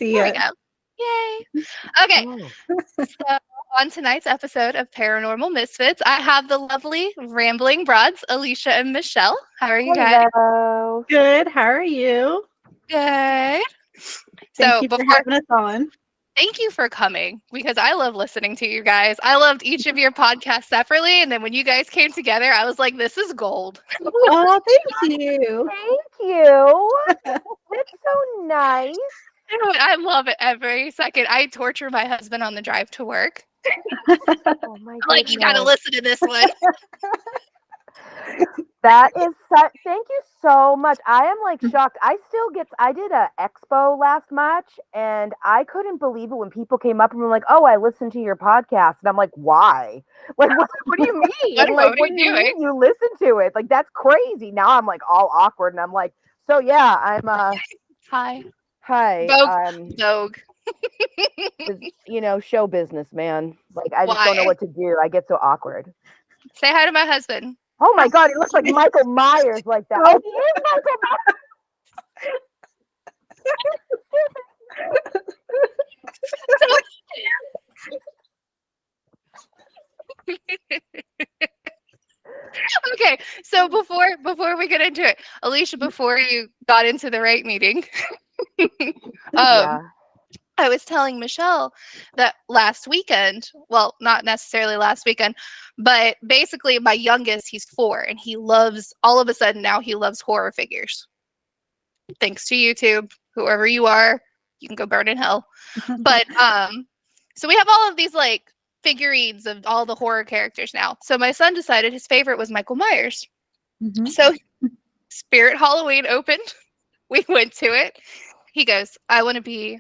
See There ya. we go. Yay. Okay. Oh. So on tonight's episode of Paranormal Misfits, I have the lovely rambling broads, Alicia and Michelle. How are you guys? Hello. Good. How are you? Good. Thank So you for before having us on. thank you for coming because I love listening to you guys. I loved each of your podcasts separately, and then when you guys came together, I was like, this is gold. Oh, thank you. Thank you. That's so nice. I love it every second. I torture my husband on the drive to work. Oh my I'm like, you gotta goodness. listen to this one. That is such. Thank you so much. I am like shocked. I did a expo last March, and I couldn't believe it when people came up and were like, "Oh, I listened to your podcast," and I'm like, "Why? Like, what do you mean? What are What you do you doing? mean you listen to it? Like, that's crazy." Now I'm like all awkward, and I'm like, "So yeah, I'm Hi. hi, Vogue. show business, man. Like, I just don't know Why? what to do. I get so awkward." Say hi to my husband. Oh my God, he looks like Michael Myers like that. Oh, he is Michael Myers. Okay, so before we get into it, Alicia, before you got into the right meeting, Yeah. I was telling Michelle that last weekend, well, not necessarily last weekend, but basically my youngest, he's 4, and all of a sudden now he loves horror figures. Thanks to YouTube, whoever you are, you can go burn in hell. But so we have all of these like figurines of all the horror characters now. So my son decided his favorite was Michael Myers. Mhm. So Spirit Halloween opened. We went to it. He goes, I want to be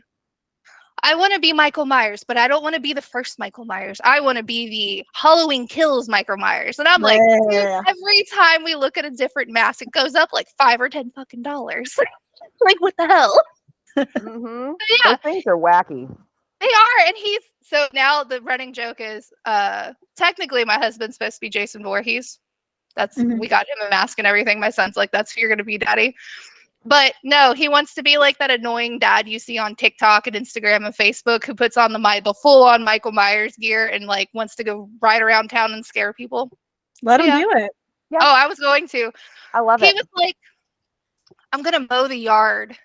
Michael Myers, but I don't want to be the first Michael Myers. I want to be the Halloween Kills Michael Myers. And I'm like, dude, Yeah. every time we look at a different mask, it goes up like $5 or $10 fucking dollars. Like, what the hell? Mm-hmm. Yeah, Those things are wacky. they are. And so now the running joke is technically my husband's supposed to be Jason Voorhees. Mhm. We got him a mask and everything. My son's like, that's who you're gonna be, daddy. But no, he wants to be like that annoying dad you see on TikTok and Instagram and Facebook who puts on the full on Michael Myers gear and like wants to go ride around town and scare people. Let him Yeah. do it. Yeah. Oh, I was going to. I love He it. was like, I'm gonna mow the yard.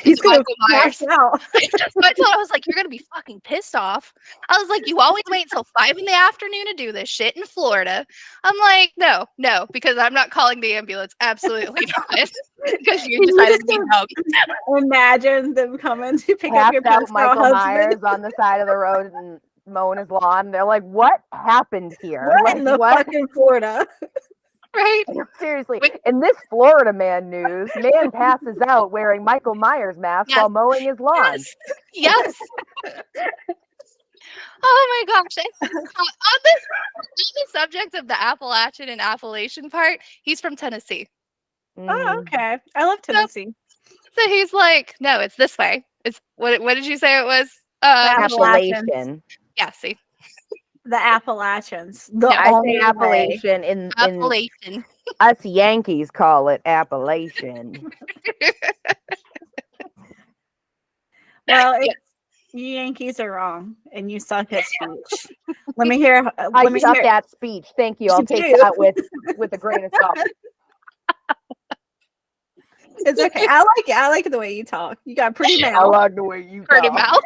He's gonna Michael Myers. pass out. I was like, you're gonna be fucking pissed off. I was like, you always wait until 5 in the afternoon to do this shit in Florida. I'm like, no, because I'm not calling the ambulance. Absolutely not. Because you decided to be dumb. Imagine them coming to pick up your Passed out passed out Michael husband. Myers on the side of the road and mowing his lawn. They're like, "What happened here? What Like, in the what?" fucking Florida? Right? Seriously, Wait. in this Florida man news, man passes out wearing Michael Myers mask Yes. while mowing his lawn. Yes. Oh my gosh. On the subject of the Appalachian and Appalachian part, he's from Tennessee. Oh, Mm. okay. I love Tennessee. So he's like, no, it's this way. It's what did you say it was? Appalachians. Yeah, see. The Appalachians. The No. I only say way. Appalachian in Appalachian. us Yankees call it Appalachian. Well, you Yankees are wrong, and you suck at speech. Let me hear. I Let me suck hear. at speech. Thank you. I'll You take do. that with a grain of salt. It's okay. I like the way you talk. You got pretty mouth. I like the way you Pretty talk. mouth.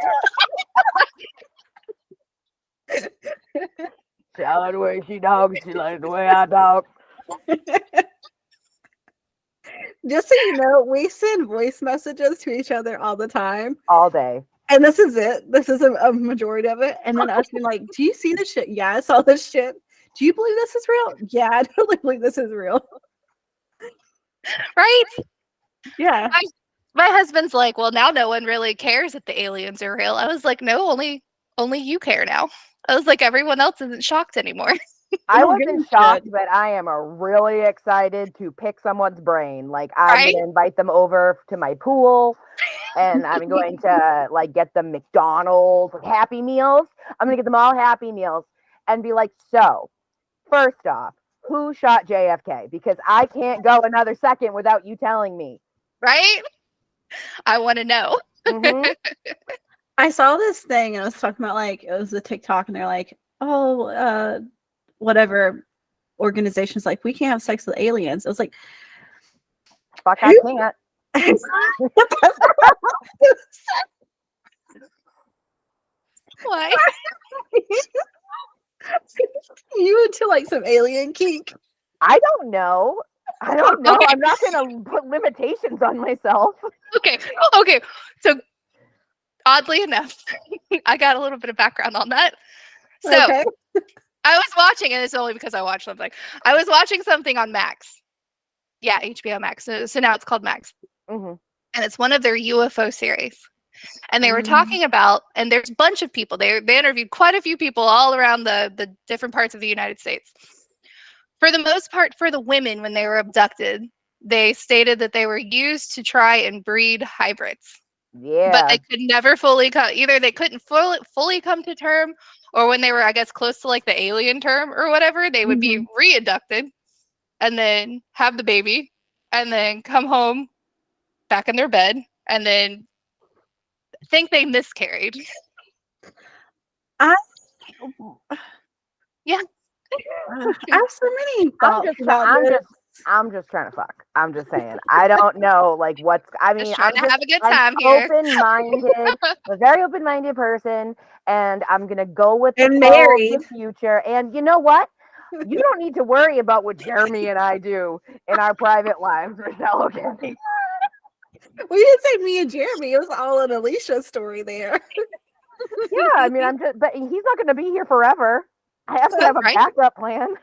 I like the way she talks. She like the way I talk. Just so you know, we send voice messages to each other all the time. All day. And this is it. This is a majority of it. And then us being like, do you see this shit? Yeah, I saw this shit. Do you believe this is real? Yeah, I totally believe this is real. Right? Yeah. My husband's like, well, now no one really cares if the aliens are real. I was like, no, only you care now. I was like, everyone else isn't shocked anymore. I don't give wasn't a shocked, shit. but I am really excited to pick someone's brain. Like, I'm Right? gonna invite them over to my pool, and I'm going to like get them McDonald's Happy Meals. I'm gonna get them all Happy Meals and be like, so, first off, who shot JFK? Because I can't go another second without you telling me. Right? I want to know. Mhm. I saw this thing and it was talking about like it was a TikTok and they're like, oh, whatever organizations like we can't have sex with aliens. It was like, Fuck, I who? can't. Why? You into like some alien kink? I don't know. I don't know. I'm not gonna put limitations on myself. Okay. Okay. So oddly enough, I got a little bit of background on that. So Okay. I was watching, and it's only because I watched something. I was watching something on Max. Yeah, HBO Max. So now it's called Max. Hmm. And it's one of their UFO series. And they were talking about, and there's a bunch of people. They interviewed quite a few people all around the different parts of the United States. For the most part, for the women, when they were abducted, they stated that they were used to try and breed hybrids. Yeah. But they could never fully come, either they couldn't fully come to term, or when they were, I guess, close to like the alien term or whatever, they would be re-abducted and then have the baby and then come home back in their bed and then think they miscarried. I Yeah. I have so many thoughts about this. I'm just trying to fuck. I'm just saying. I don't know, like what's. I mean, Just trying to have a good time I'm here. open-minded. I'm a very open-minded person, and I'm gonna go with the And flow married. of the future. And you know what? You don't need to worry about what Jeremy and I do in our private lives, Michelle. Okay. We didn't say me and Jeremy. It was all an Alicia story there. Yeah, I mean, but he's not gonna be here forever. I have to have a Right. backup plan.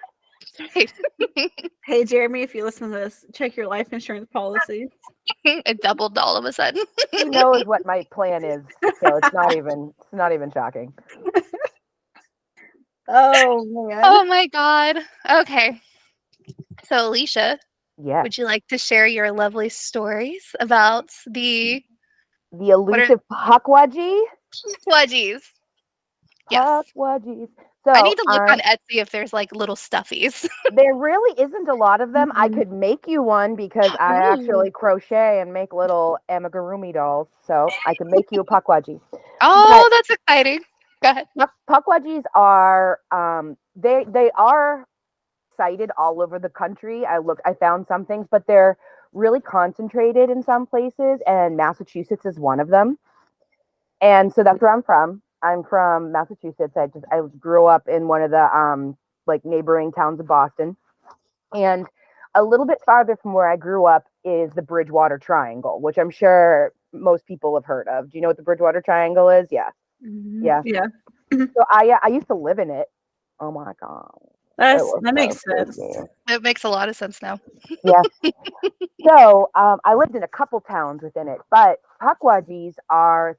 Hey, Jeremy, if you listen to this, check your life insurance policy. It doubled all of a sudden. He knows what my plan is, so it's not even shocking. Oh man. Oh my God. Okay. So, Alicia, Yeah, would you like to share your lovely stories about the the elusive Puckwudgie. Pudgies? Yes. Puckwudgies. So I need to look on Etsy if there's like little stuffies. there really isn't a lot of them. I could make you one because I actually crochet and make little amigurumi dolls. So I could make you a Puckwudgie. Oh, that's exciting. Go ahead. Puckwudgies are they are sighted all over the country. I found some things, but they're really concentrated in some places, and Massachusetts is one of them. And so that's where I'm from. I'm from Massachusetts. I grew up in one of the like neighboring towns of Boston. And a little bit farther from where I grew up is the Bridgewater Triangle, which I'm sure most people have heard of. Do you know what the Bridgewater Triangle is? Yeah. Yeah. Yeah. So I used to live in it. Oh my God. That makes sense. It makes a lot of sense now. Yeah. So I lived in a couple towns within it, but Puckwudgies are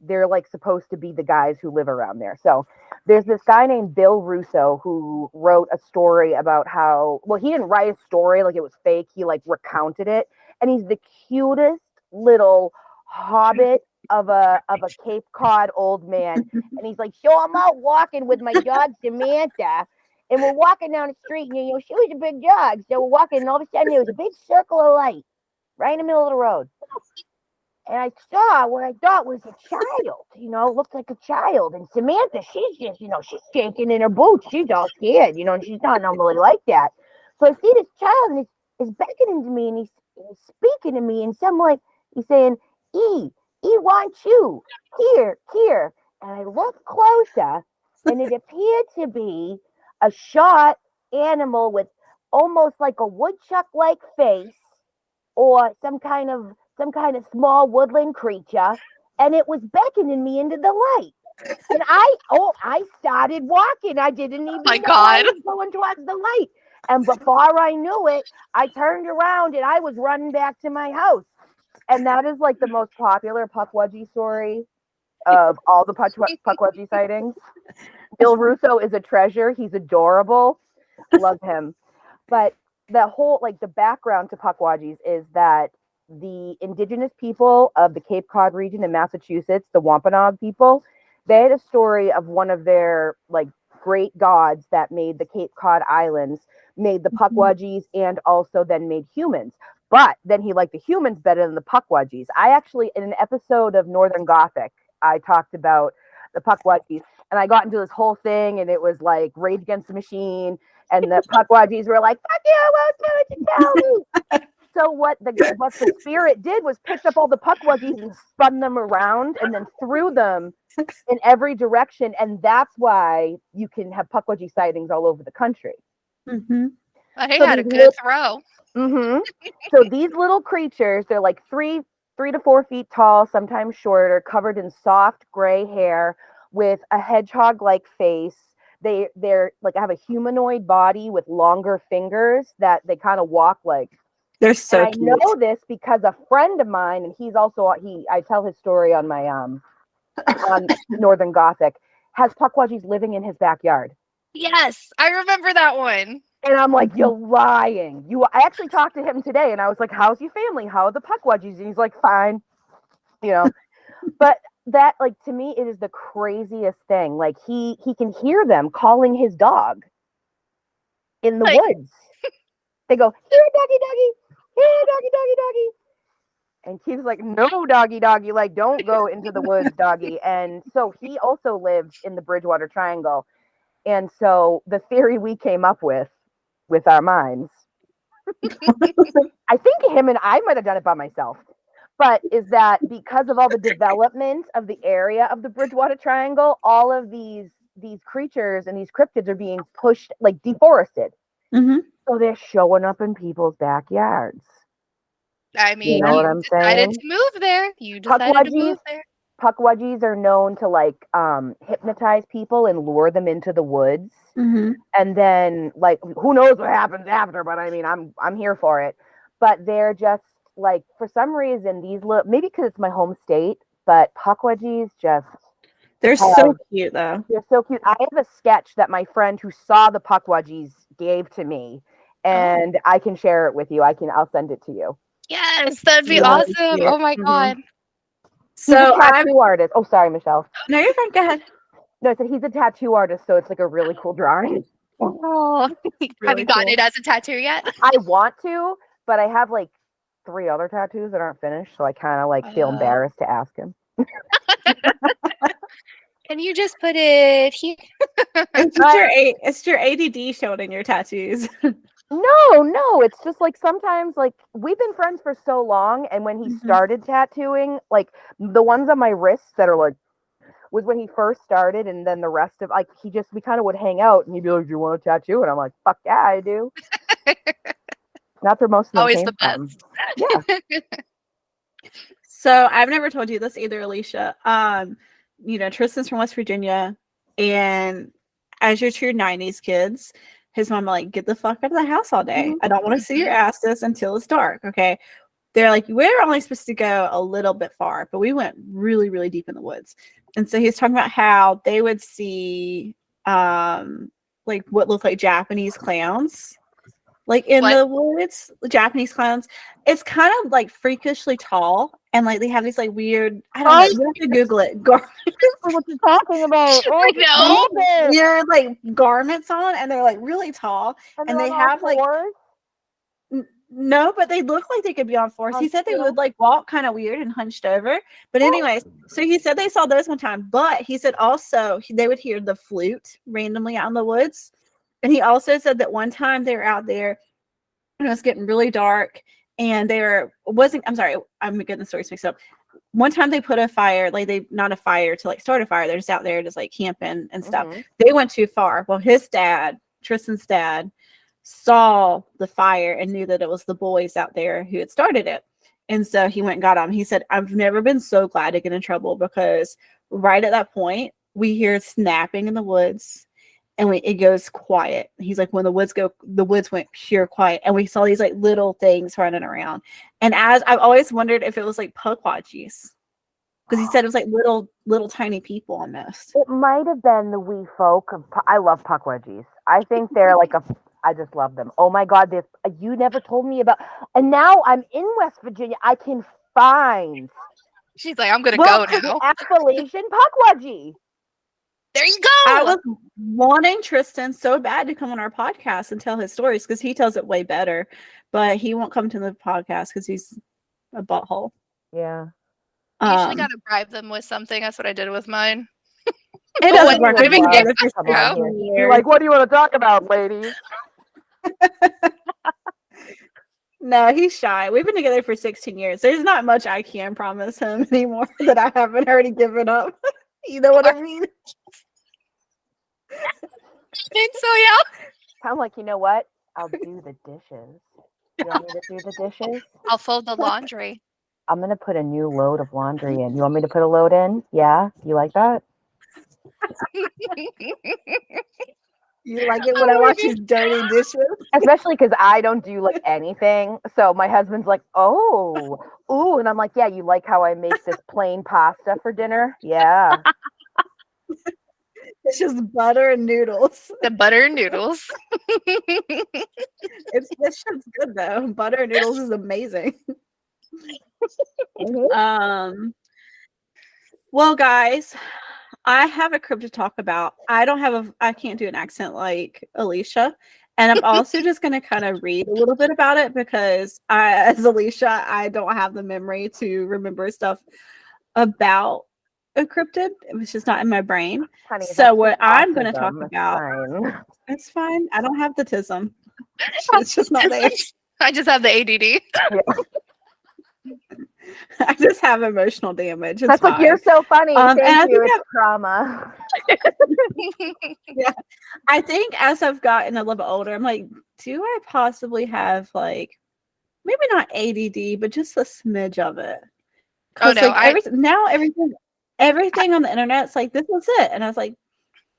they're like supposed to be the guys who live around there. So there's this guy named Bill Russo who wrote a story about how, well, he didn't write a story like it was fake. He like recounted it, and he's the cutest little hobbit of a Cape Cod old man. And he's like, so I'm out walking with my dog Samantha, and we're walking down the street, and she was a big dog, so we're walking, and all of a sudden there was a big circle of light right in the middle of the road. And I saw what I thought was a child, looked like a child. And Samantha, she's just, she's shaking in her boots. She's all scared, and she's not normally like that. So I see this child, and he's beckoning to me, and he's speaking to me, and he's saying, E wants you, here. And I look closer, and it appeared to be a short animal with almost like a woodchuck-like face, or some kind of small woodland creature, and it was beckoning me into the light. And I started walking. I didn't even know I was going towards the light. And before I knew it, I turned around and I was running back to my house. And that is like the most popular Puckwudgie story of all the Puckwudgie sightings. Bill Russo is a treasure. He's adorable. Love him. But the whole, like, the background to Puckwudgies is that the indigenous people of the Cape Cod region in Massachusetts, the Wampanoag people, they had a story of one of their like great gods that made the Cape Cod Islands, made the Puckwudgies, and also then made humans. But then he liked the humans better than the Pukwudgies. I actually, in an episode of Northern Gothic, I talked about the Pukwudgies, and I got into this whole thing, and it was like Rage Against the Machine, and the Pukwudgies were like, "Fuck you! What did you tell me?" So what the spirit did was picked up all the Pukwudgies and spun them around, and then threw them in every direction, and that's why you can have Pukwudgie sightings all over the country. Mm-hmm. But he had a good throw. Mm-hmm. So these little creatures, they're like 3 to 4 feet tall, sometimes shorter, covered in soft gray hair with a hedgehog-like face. They're like have a humanoid body with longer fingers that they kind of walk like. They're so and cute. I know this because a friend of mine, and he's also I tell his story on my on Northern Gothic, has Pukwudgies living in his backyard. Yes, I remember that one. And I'm like, you're lying. I actually talked to him today, and I was like, how's your family? How are the Pukwudgies? And he's like, fine. But that, like, to me, it is the craziest thing. Like, he can hear them calling his dog in the woods. They go, here, doggy, doggy. Here, doggy, doggy, doggy. And Keith's like, no, doggy, doggy. Like, don't go into the woods, doggy. And so he also lives in the Bridgewater Triangle. And so the theory we came up with our minds, I think him and I might have done it by myself, but is that because of all the development of the area of the Bridgewater Triangle, all of these creatures and these cryptids are being pushed, like deforested. Mm-hmm. So they're showing up in people's backyards. I mean, you know what I'm decided saying? to move there. You decided to move there. Pukwudgies are known to like hypnotize people and lure them into the woods. Mm-hmm. And then like who knows what happens after, but I mean I'm here for it. But they're just like, for some reason, these little, maybe because it's my home state, but Pukwudgies they're so cute though. They're so cute. I have a sketch that my friend who saw the Pukwudgies gave to me, and I can share it with you. I'll send it to you. Yes, that'd be awesome. Cute. Oh my god. He's a tattoo artist. Oh, sorry, Michelle. No, you're fine. Go ahead. No, I said he's a tattoo artist, so it's like a really cool drawing. Oh, have you gotten it as a tattoo yet? I want to, but I have like 3 other tattoos that aren't finished, so I kind of like feel embarrassed to ask him. Can you just put it here? It's your ADD showing in your tattoos. No, it's just like sometimes like we've been friends for so long, and when he started tattooing, like the ones on my wrists that are like was when he first started, and then the rest of like we kind of would hang out, and he'd be like, "Do you want a tattoo?" And I'm like, "Fuck yeah, I do." That's where most of them always came the best. From. Yeah. So I've never told you this either, Alicia. Tristan's from West Virginia, and as your true 90s kids, his mom like, get the fuck out of the house all day. I don't want to see your asses until it's dark. Okay. They're like, we're only supposed to go a little bit far, but we went really, really deep in the woods. And so he was talking about how they would see like what looked like Japanese clowns. Like in the woods, the Japanese clowns. It's kind of like freakishly tall, and like they have these like weird. I don't know. You have to Google it. What you talking about? I know. Yeah, like garments on, and they're like really tall, and they have like no, but they look like they could be on 4s. He said they would like walk kind of weird and hunched over. But anyways, so he said they saw those one time. But he said also they would hear the flute randomly out in the woods. And he also said that one time they were out there and it was getting really dark, and I'm getting the stories mixed up. One time they put a fire, like not a fire to like start a fire. They're just out there just like camping and stuff. They went too far. Well, his dad, Tristan's dad, saw the fire and knew that it was the boys out there who had started it. And so he went and got them. He said, I've never been so glad to get in trouble, because right at that point we hear snapping in the woods. And it goes quiet. He's like, when the woods went pure quiet, and we saw these like little things running around. And as I've always wondered if it was like Pukwudgies, because he said it was like little tiny people almost. It might have been the wee folk. I love Pukwudgies. I think they're like I just love them. Oh my God, you never told me about. And now I'm in West Virginia. I can find. She's like, I'm gonna go now. Appalachian Pukwudgie. There you go. I was wanting Tristan so bad to come on our podcast and tell his stories, because he tells it way better. but he won't come to the podcast because he's a butthole. Yeah. You usually gotta bribe them with something. That's what I did with mine. It doesn't work. We've been together for Come on 16 here. years. You're like, what do you want to talk about, ladies? No, he's shy. We've been together for 16 years. There's not much I can promise him anymore that I haven't already given up. You know what I mean? I think so, yeah. I'm like, you know what? I'll do the dishes. You want me to do the dishes? I'll fold the laundry. I'm going to put a new load of laundry in. You want me to put a load in? Yeah? You like that? You like it when I watch his dirty dishes? Especially because I don't do like anything. So my husband's like, oh, ooh. And I'm like, yeah, you like how I make this plain pasta for dinner? Yeah. It's just butter and noodles. The butter and noodles. This shit's good though. Butter and noodles is amazing. Mhm. Well, guys, I have a cryptid to talk about. I can't do an accent like Alicia. And I'm also just going to kind of read a little bit about it because as Alicia, I don't have the memory to remember stuff about a cryptid. It was just not in my brain. Honey, So what I'm going to autism. talk It's about, fine. it's fine. I don't have the tism. It's just not there. I just have the ADD. I just have emotional damage. It's That's like, fine. you're so funny. And I Thank you. think It's trauma. I think as I've gotten a little bit older, I'm like, do I possibly have like maybe not ADD, but just a smidge of it? Oh no! Like, everything on the internet's like, this is it, and I was like,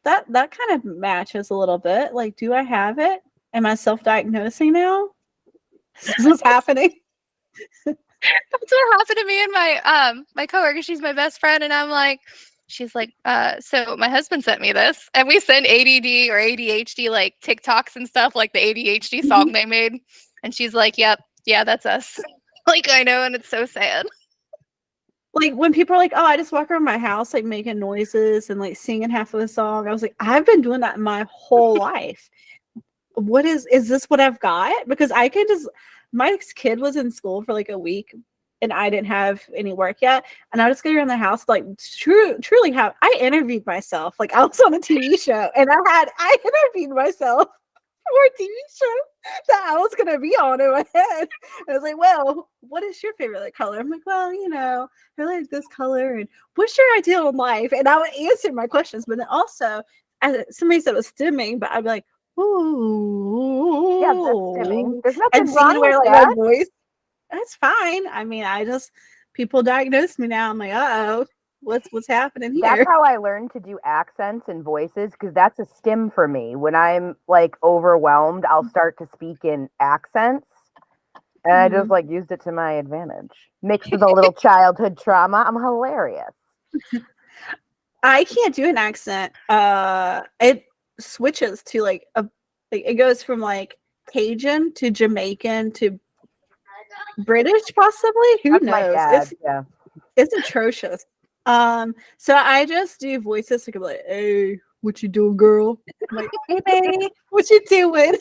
that kind of matches a little bit. Like, do I have it? Am I self-diagnosing now? Is this happening? That's what happened to me and my coworker. She's my best friend, and she's like, so my husband sent me this, and we send ADD or ADHD like TikToks and stuff, like the ADHD song they made, and she's like, yep, yeah, that's us. Like, I know, and it's so sad. Like when people are like, oh, I just walk around my house like making noises and like singing half of the song. I was like, I've been doing that my whole life. What is this what I've got? Because I can just, my kid was in school for like a week and I didn't have any work yet. And I was going around the house, like truly I interviewed myself. Like I was on a TV show and I interviewed myself for a TV show that I was going to be on in my head. I was like, well, what is your favorite like, color? I'm like, well, you know, I like this color. And what's your ideal in life? And I would answer my questions. But then also, somebody said it was stimming, but I'd be like, ooh. Yeah, that's stimming. There's nothing And wrong seeing where with like that. my voice, that's fine. I mean, people diagnose me now. I'm like, uh-oh, what's happening here? That's how I learned to do accents and voices, because that's a stim for me. When I'm like overwhelmed, I'll start to speak in accents. And I just like used it to my advantage. Mixed with a little childhood trauma. I'm hilarious. I can't do an accent. It switches to like it goes from like Cajun to Jamaican to British, possibly. Who That's my knows? dad, It's atrocious. So I just do voices like, hey, what you doing, girl? I'm like, hey baby, what you doing?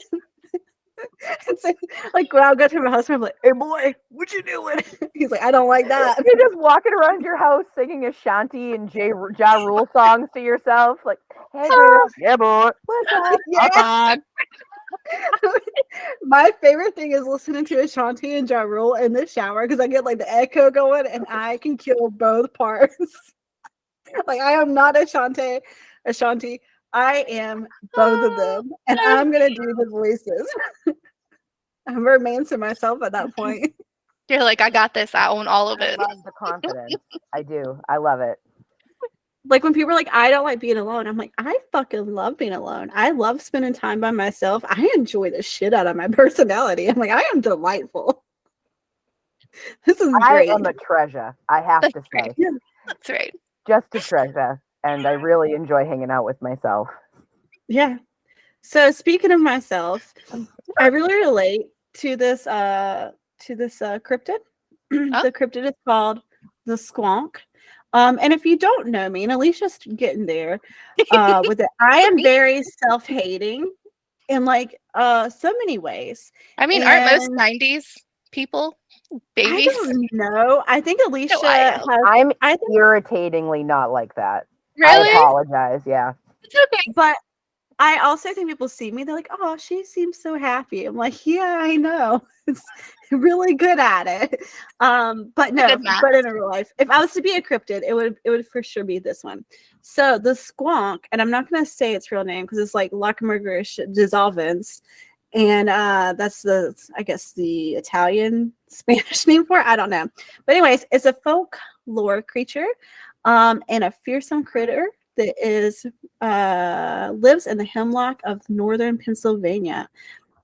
And so, like when I'll go to my husband, I'm like, hey boy, what you doing? He's like, I don't like that. You're just walking around your house singing Ashanti and Ja Rule songs to yourself, like, hey girl, yeah boy, what's up? Yeah. My favorite thing is listening to Ashanti and Ja Rule in the shower because I get like the echo going and I can kill both parts. Like I am not Ashanti. I am both of them, and I'm gonna do the voices. I'm romancing myself at that point. You're like, I got this. I own all of it. I love the confidence. I do. I love it. Like when people are like, I don't like being alone. I'm like, I fucking love being alone. I love spending time by myself. I enjoy the shit out of my personality. I'm like, I am delightful. This is great. I am a treasure, I have to say. Right. That's right. Just a treasure. And I really enjoy hanging out with myself. Yeah. So speaking of myself, I really relate to this cryptid. The cryptid is called the squonk. And if you don't know me, and Alicia's getting there with it, I am very self-hating. in like so many ways. I mean, aren't most And 90s people I babies? don't know. I think Alicia No, I has. know. I'm I think, irritatingly not like that. I Really? apologize. Yeah. It's okay. but I also think people see me. They're like, "Oh, she seems so happy." I'm like, "Yeah, I know. It's really good at it." But It's a no, good mask. but in real life, if I was to be a cryptid, it would for sure be this one. So the squonk, and I'm not gonna say its real name because it's like Lacrimogrish dissolvens, and that's I guess the Italian Spanish name for it. I don't know, but anyways, it's a folklore creature, and a fearsome critter that is lives in the hemlock of northern Pennsylvania.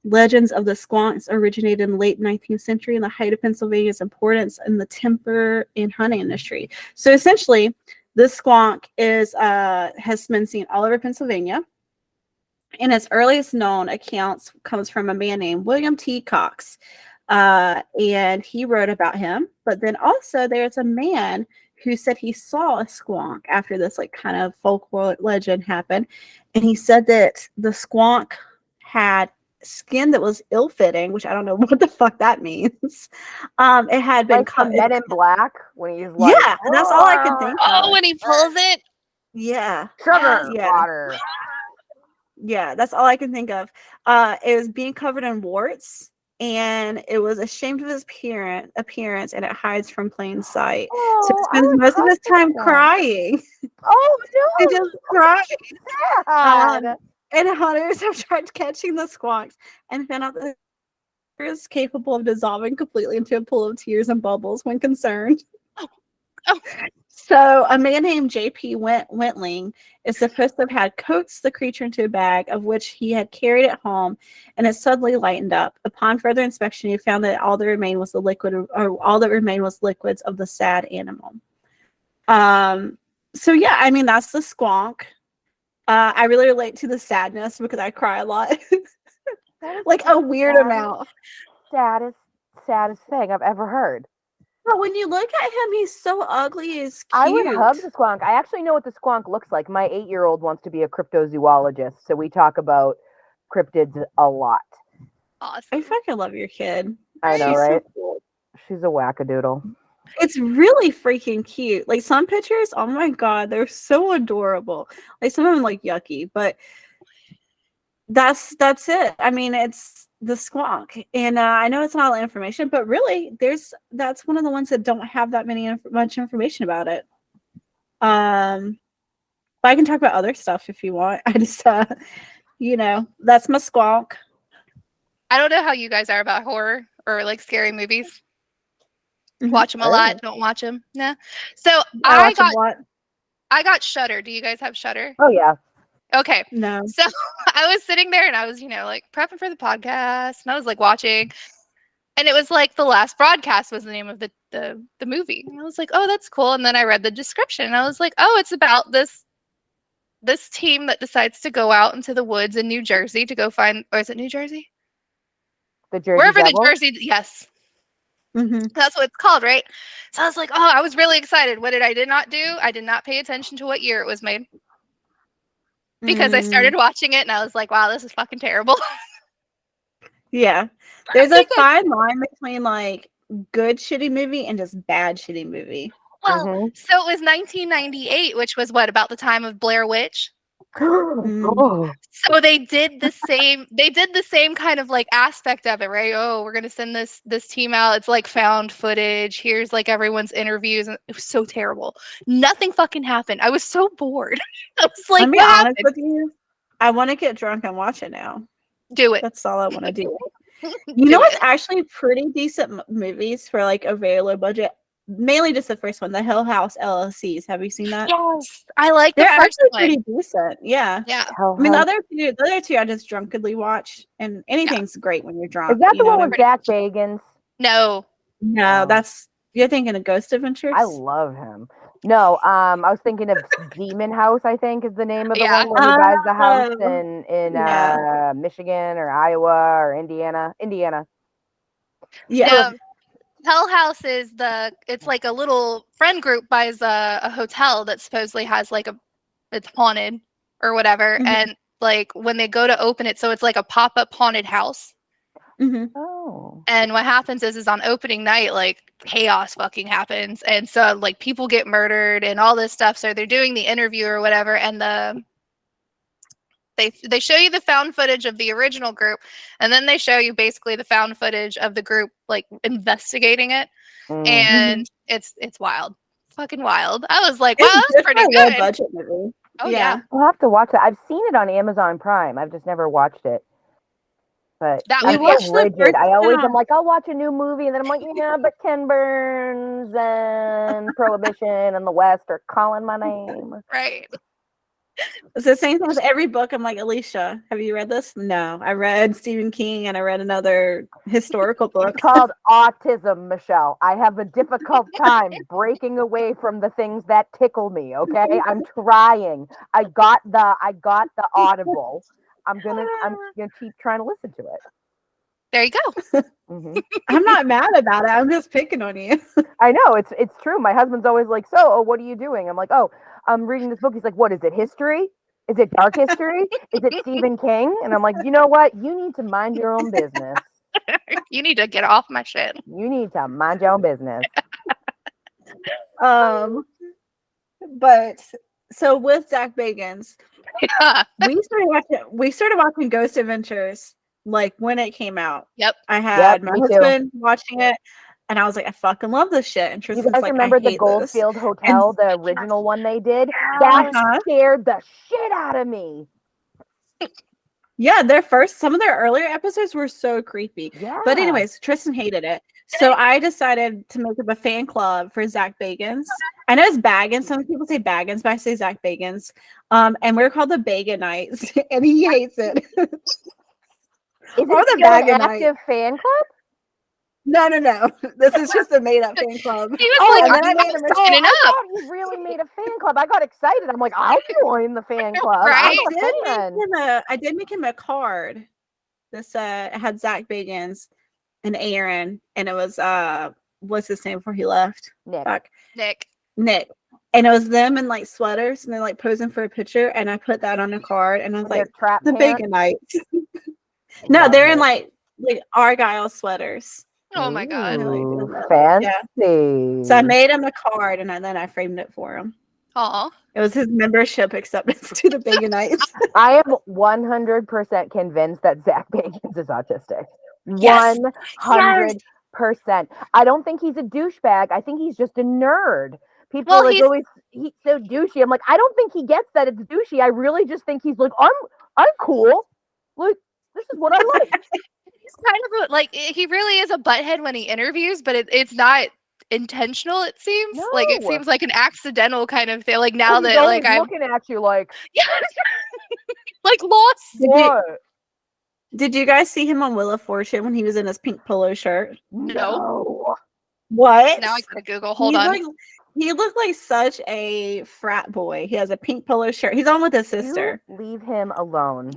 Legends of the squonks originated in the late 19th century in the height of Pennsylvania's importance in the timber and hunting industry. So essentially, this squonk has been seen all over Pennsylvania. And its earliest known accounts comes from a man named William T. Cox. And he wrote about him. But then also there's a man who said he saw a squonk after this like kind of folklore legend happened. And he said that the squonk had skin that was ill-fitting, which I don't know what the fuck that means. It had been Like from Men in Black when he's like, yeah, that's all I could think Oh, of. when he pulls it. Yeah. sugar Yeah. water. Yeah, that's all I can think of. It was being covered in warts, and it was ashamed of his appearance, and it hides from plain sight. So it Oh, I spends would most of love his time that. crying. Oh He no, just cries. sad. And hunters have tried catching the squonks and found out that it is capable of dissolving completely into a pool of tears and bubbles when concerned. Oh. So a man named J.P. Wentling is supposed to have had coaxed the creature into a bag of which he had carried it home, and it suddenly lightened up. Upon further inspection, he found that all that remained was liquids of the sad animal. So yeah, I mean that's the squonk. I really relate to the sadness because I cry a lot, like a weird amount. Saddest thing I've ever heard. But when you look at him, he's so ugly. He's cute. I would hug the squonk. I actually know what the squonk looks like. My 8-year-old wants to be a cryptozoologist, so we talk about cryptids a lot. Awesome. I fucking love your kid. I know, She's right? so cool. She's a wackadoodle. It's really freaking cute. Like some pictures, oh my god, they're so adorable. Like some of them like yucky, but that's it. I mean, it's the squonk, and I know it's not a lot of information, but really, that's one of the ones that don't have that much information about it. But I can talk about other stuff if you want. I just, that's my squonk. I don't know how you guys are about horror or like scary movies. Watch them a lot. Don't watch them. Nah. So I got Shudder. Do you guys have Shudder? Oh yeah. Okay. No. So I was sitting there and I was, like prepping for the podcast, and I was like watching, and it was like The Last Broadcast was the name of the movie. And I was like, oh, that's cool. And then I read the description and I was like, oh, it's about this team that decides to go out into the woods in New Jersey to go find, or is it New Jersey? The Jersey Wherever Devil? the Jersey, yes. Mm-hmm. That's what it's called, right? So I was like, oh, I was really excited. What I did not do? I did not pay attention to what year it was made. Because I started watching it and I was like, wow, this is fucking terrible. Yeah. There's a fine line between like good shitty movie and just bad shitty movie. Well, so it was 1998, which was about the time of Blair Witch. So they did the same kind of like aspect of it, right? Oh, we're gonna send this team out. It's like found footage. Here's like everyone's interviews, and it was so terrible. Nothing fucking happened. I was so bored. I was like, Let me what be honest happened? with you. I want to get drunk and watch it now. Do it. That's all I want to do. You know what's actually pretty decent movies for like a very low budget? Mainly just the first one, the Hill House LLCs. Have you seen that? Yes, I like the They're first actually one. pretty decent. Yeah. Yeah. I mean, the other two I just drunkenly watch, and anything's great when you're drunk. Is that the one with Zach Bagans? No. No, you're thinking of Ghost Adventures. I love him. No, I was thinking of Demon House. I think is the name of the one where he buys the house in Michigan or Iowa or Indiana. Yeah. No. Hell House is it's like a little friend group buys a hotel that supposedly has like it's haunted or whatever, and like when they go to open it, so it's like a pop-up haunted house. Mhm. Oh. And what happens is on opening night, like chaos fucking happens, and so like people get murdered and all this stuff. So they're doing the interview or whatever, and they show you the found footage of the original group, and then they show you basically the found footage of the group like investigating it, and it's wild, fucking wild. I was like, wow, It's that's pretty definitely a low good. budget movie. Oh yeah. I'll have to watch it. I've seen it on Amazon Prime. I've just never watched it. But That We I'm one, yeah. watched so the rigid. first I always time. am like, I'll watch a new movie, and then I'm like, yeah, but Ken Burns and Prohibition and the West are calling my name. Right. It's the same thing with every book. I'm like, Alicia, have you read this? No. I read Stephen King and I read another historical book. It's called autism, Michelle. I have a difficult time breaking away from the things that tickle me. Okay, I'm trying. I got the Audible. I'm gonna keep trying to listen to it. There you go. I'm not mad about it. I'm just picking on you. I know it's true. My husband's always like, "So, what are you doing?" I'm like, "Oh, I'm reading this book." He's like, "What is it? History? Is it dark history? Is it Stephen King?" And I'm like, "You know what? You need to mind your own business. You need to get off my shit. You need to mind your own business." But so with Zach Bagans, Yeah. we started watching Ghost Adventures like when it came out. Yep. I had Yep, my me too. husband watching it, and I was like, I fucking love this shit. And You Tristan's guys like, remember I the hate Goldfield this. Hotel, the original one they did? That Uh-huh. scared the shit out of me. Yeah, some of their earlier episodes were so creepy. Yeah. But anyways, Tristan hated it. So I decided to make up a fan club for Zach Bagans. I know it's Baggins. Some people say Baggins, but I say Zach Bagans. And we're called the Bagin Knights, and he hates it. Is Or it the still an Baggin active fan club? No. This is just a made-up fan club. He was like, and then I I'm made him a signing I up. thought you really made a fan club. I got excited. I'm like, I'll join the fan club. Right? I'm a fan. I did make him a card. This it had Zach Bagans and Aaron, and it was what's his name before he left? Nick. Fuck. Nick. And it was them in like sweaters and they're like posing for a picture, and I put that on a card, and I was Their like, trap the pants. Bacon Knights. No, they're in like Argyle sweaters. Oh my god. Ooh, Yeah. fancy. So I made him a card, and then I framed it for him. Aw. It was his membership acceptance to the Bacon Knights. I am 100% convinced that Zach Bagans is autistic. Yes. 100%. I don't think he's a douchebag. I think he's just a nerd. People Well, are like, he's- always, he's so douchey. I'm like, I don't think he gets that it's douchey. I really just think he's like, I'm cool. Like, this is what I like. He's kind of like he really is a butthead when he interviews, but it's not intentional. It seems like it No. seems like an accidental kind of thing. Like now He's that like always I'm looking at you like, like lost. what? Did you guys see him on Wheel of Fortune when he was in his pink polo shirt? No. What? Now I gotta Google. Hold on. He looked like such a frat boy. He has a pink polo shirt. He's on with his sister. You leave him alone.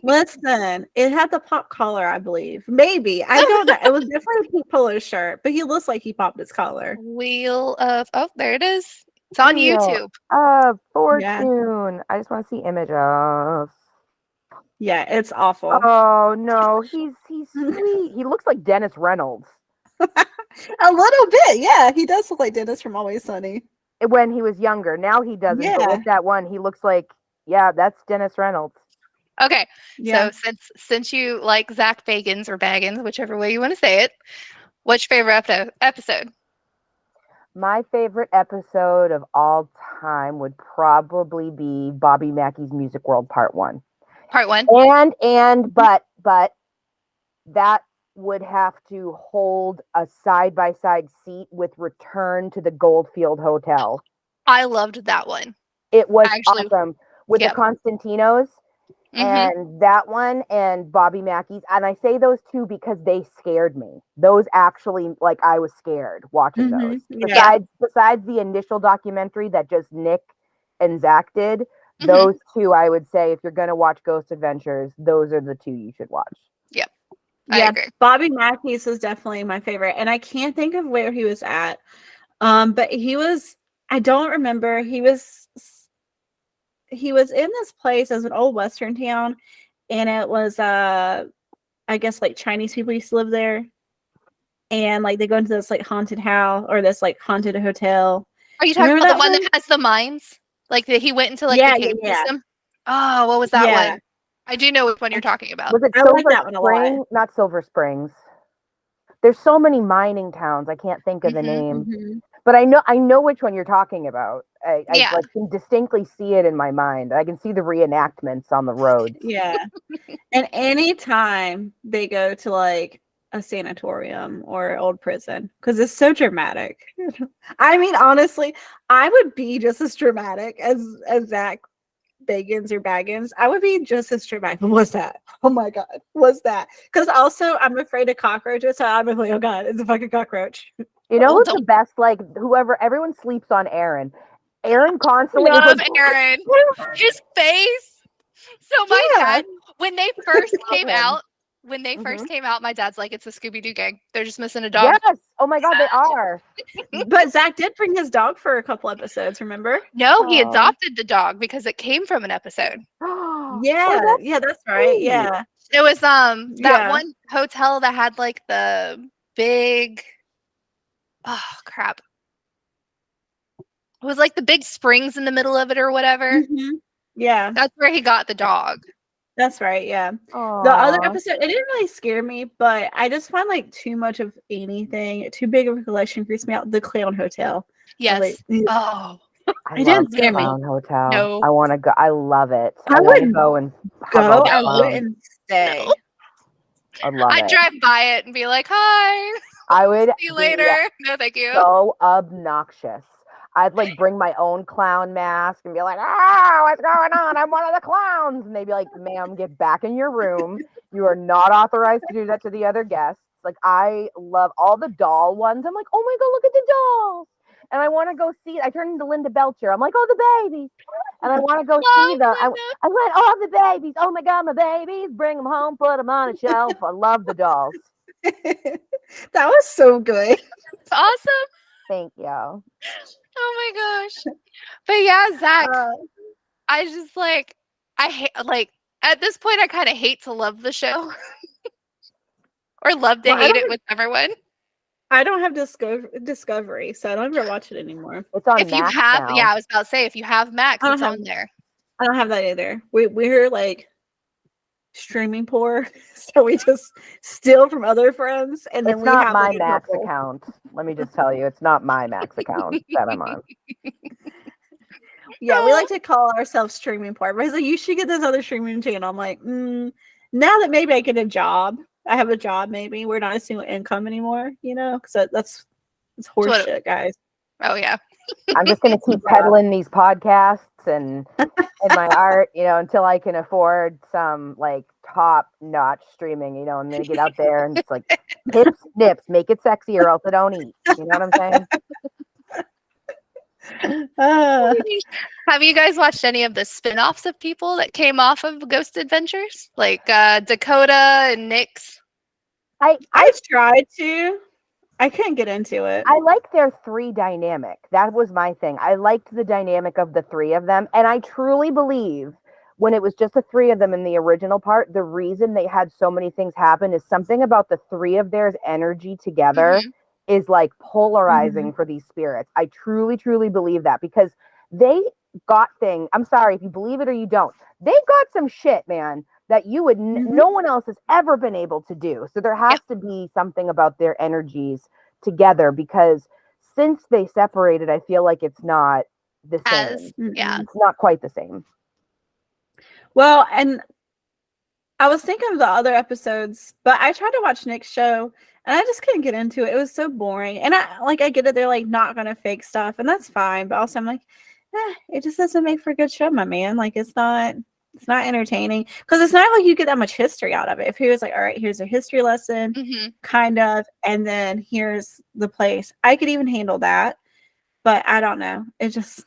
Listen, it had the pop collar, I believe. Maybe. I don't know. It was definitely a pink polo shirt, but he looks like he popped his collar. Wheel of there it is. It's on Wheel YouTube. Fortune. I just want to see images. Yeah, it's awful. Oh no, he's sweet. He looks like Dennis Reynolds A little bit, yeah. He does look like Dennis from Always Sunny. when he was younger. Now he doesn't. But Yeah. with that one, he looks like, yeah, that's Dennis Reynolds. Okay. Yeah. So since you like Zach Bagans or Baggins, whichever way you want to say it, what's your favorite episode? My favorite episode of all time would probably be Bobby Mackey's Music World Part 1. Part 1. But that would have to hold a side-by-side seat with Return to the Goldfield Hotel. I loved that one. It was Actually, awesome with yep. the Constantinos and that one and Bobby Mackey's. And I say those two because they scared me. Those actually, like, I was scared watching those. Yeah. Besides the initial documentary that just Nick and Zach did, those two, I would say, if you're going to watch Ghost Adventures, those are the two you should watch. Yep. I agree. Bobby Mackey's was definitely my favorite. And I can't think of where he was at. But he was, I don't remember. He was he was in this place as an old Western town, and it was I guess like Chinese people used to live there, and like they go into this like haunted house or this like haunted hotel. Are you talking Remember about that the one one? that has the mines? Like that he went into like Yeah, the cave yeah. system? Oh, what was that Yeah. one? I do know which one you're talking about. Was it I like Silver that one a lot. Spring? Not Silver Springs. There's so many mining towns. I can't think of the name, Mhm. but I know which one you're talking about. I Yeah. like can distinctly see it in my mind. I can see the reenactments on the roads. Yeah. And anytime they go to like a sanatorium or old prison, because it's so dramatic. I mean, honestly, I would be just as dramatic as Zach Bagans or Baggins. I would be just as dramatic. What's that? Oh my god, what's that? Because also I'm afraid of cockroaches, so I'm like, oh god, it's a fucking cockroach. You know Oh, who's don't the best? Like whoever, everyone sleeps on Aaron. Aaron constantly is love like, Aaron. His face. So my Yeah. dad, when they first Love came him. out, when they Mhm. first came out, my dad's like, it's a Scooby-Doo gang. They're just missing a dog. Yes. Oh my god, they are. But Zach did bring his dog for a couple episodes, remember? No, he Aw. adopted the dog because it came from an episode. Yeah, Oh, yeah, that's right. sweet. Yeah. It was that Yeah. one hotel that had like the big oh crap. It was like the big springs in the middle of it or whatever. Mhm. Yeah, That's where he got the dog. that's right. Yeah. The other Aw. episode, it didn't really scare me, but I just find like too much of anything, too big of a collection creeps me out. The Clown Hotel. I was Yes. like, "Ugh." Oh, I It love didn't the scare me. Clown Hotel. No. I want to go. I love it. I I want to would go and hug go. all the I clowns. wouldn't stay. No. I love I'd it. drive by it and be like, hi. I would See you be later. No, thank you. so obnoxious. I'd like bring my own clown mask and be like, "Ah, what's going on? I'm one of the clowns." And they'd be like, "Ma'am, get back in your room. You are not authorized to do that to the other guests." Like I love all the doll ones. I'm like, "Oh my god, look at the dolls!" And I want to go see. I turn into Linda Belcher. I'm like, "Oh, the babies!" And I want to go see Love them. Linda. I went, "Oh, the babies! Oh my god, my babies! Bring them home, put them on a shelf." I love the dolls. That was so good. It's awesome. Thank you. Oh my gosh. But yeah, Zach, I just like I hate like at this point I kind of hate to love the show. Or love to Well, hate it with everyone. I don't have Discovery, so I don't ever watch it anymore. It's on If you Max have, now. yeah, I was about to say if you have Max, I don't it's have- on there. I don't have that either. We're like streaming poor, so we just steal from other friends, and then It's we not have my like, a Max couple. account. Let me just tell you, it's not my Max account that I'm on. Yeah, we like to call ourselves streaming poor. But he's like, you should get this other streaming channel. I'm like, now that maybe I get a job, I have a job. Maybe we're not a single income anymore. You know, because it's horseshit, guys. Oh yeah. I'm just gonna keep peddling these podcasts and my art, until I can afford some like top-notch streaming, and then get out there and just like hit snips, make it sexy or else I don't eat. You know what I'm saying? Have you guys watched any of the spin-offs of people that came off of Ghost Adventures? Like Dakota and Nyx? I tried to. I couldn't get into it. I like their three dynamic. That was my thing. I liked the dynamic of the three of them. And I truly believe when it was just the three of them in the original part, the reason they had so many things happen is something about the three of theirs energy together is like polarizing for these spirits. I truly, truly believe that because they got I'm sorry if you believe it or you don't. They got some shit, man, that you would no one else has ever been able to do. So there has to be something about their energies together because since they separated, I feel like it's not the same. Yeah. It's not quite the same. Well, and I was thinking of the other episodes, but I tried to watch Nick's show and I just couldn't get into it. It was so boring. And I get it, they're like not gonna fake stuff, and that's fine. But also I'm like, it just doesn't make for a good show, my man. Like it's not entertaining because it's not like you get that much history out of it. If he was like, all right, here's a history lesson, kind of, and then here's the place, I could even handle that. But I don't know. It just,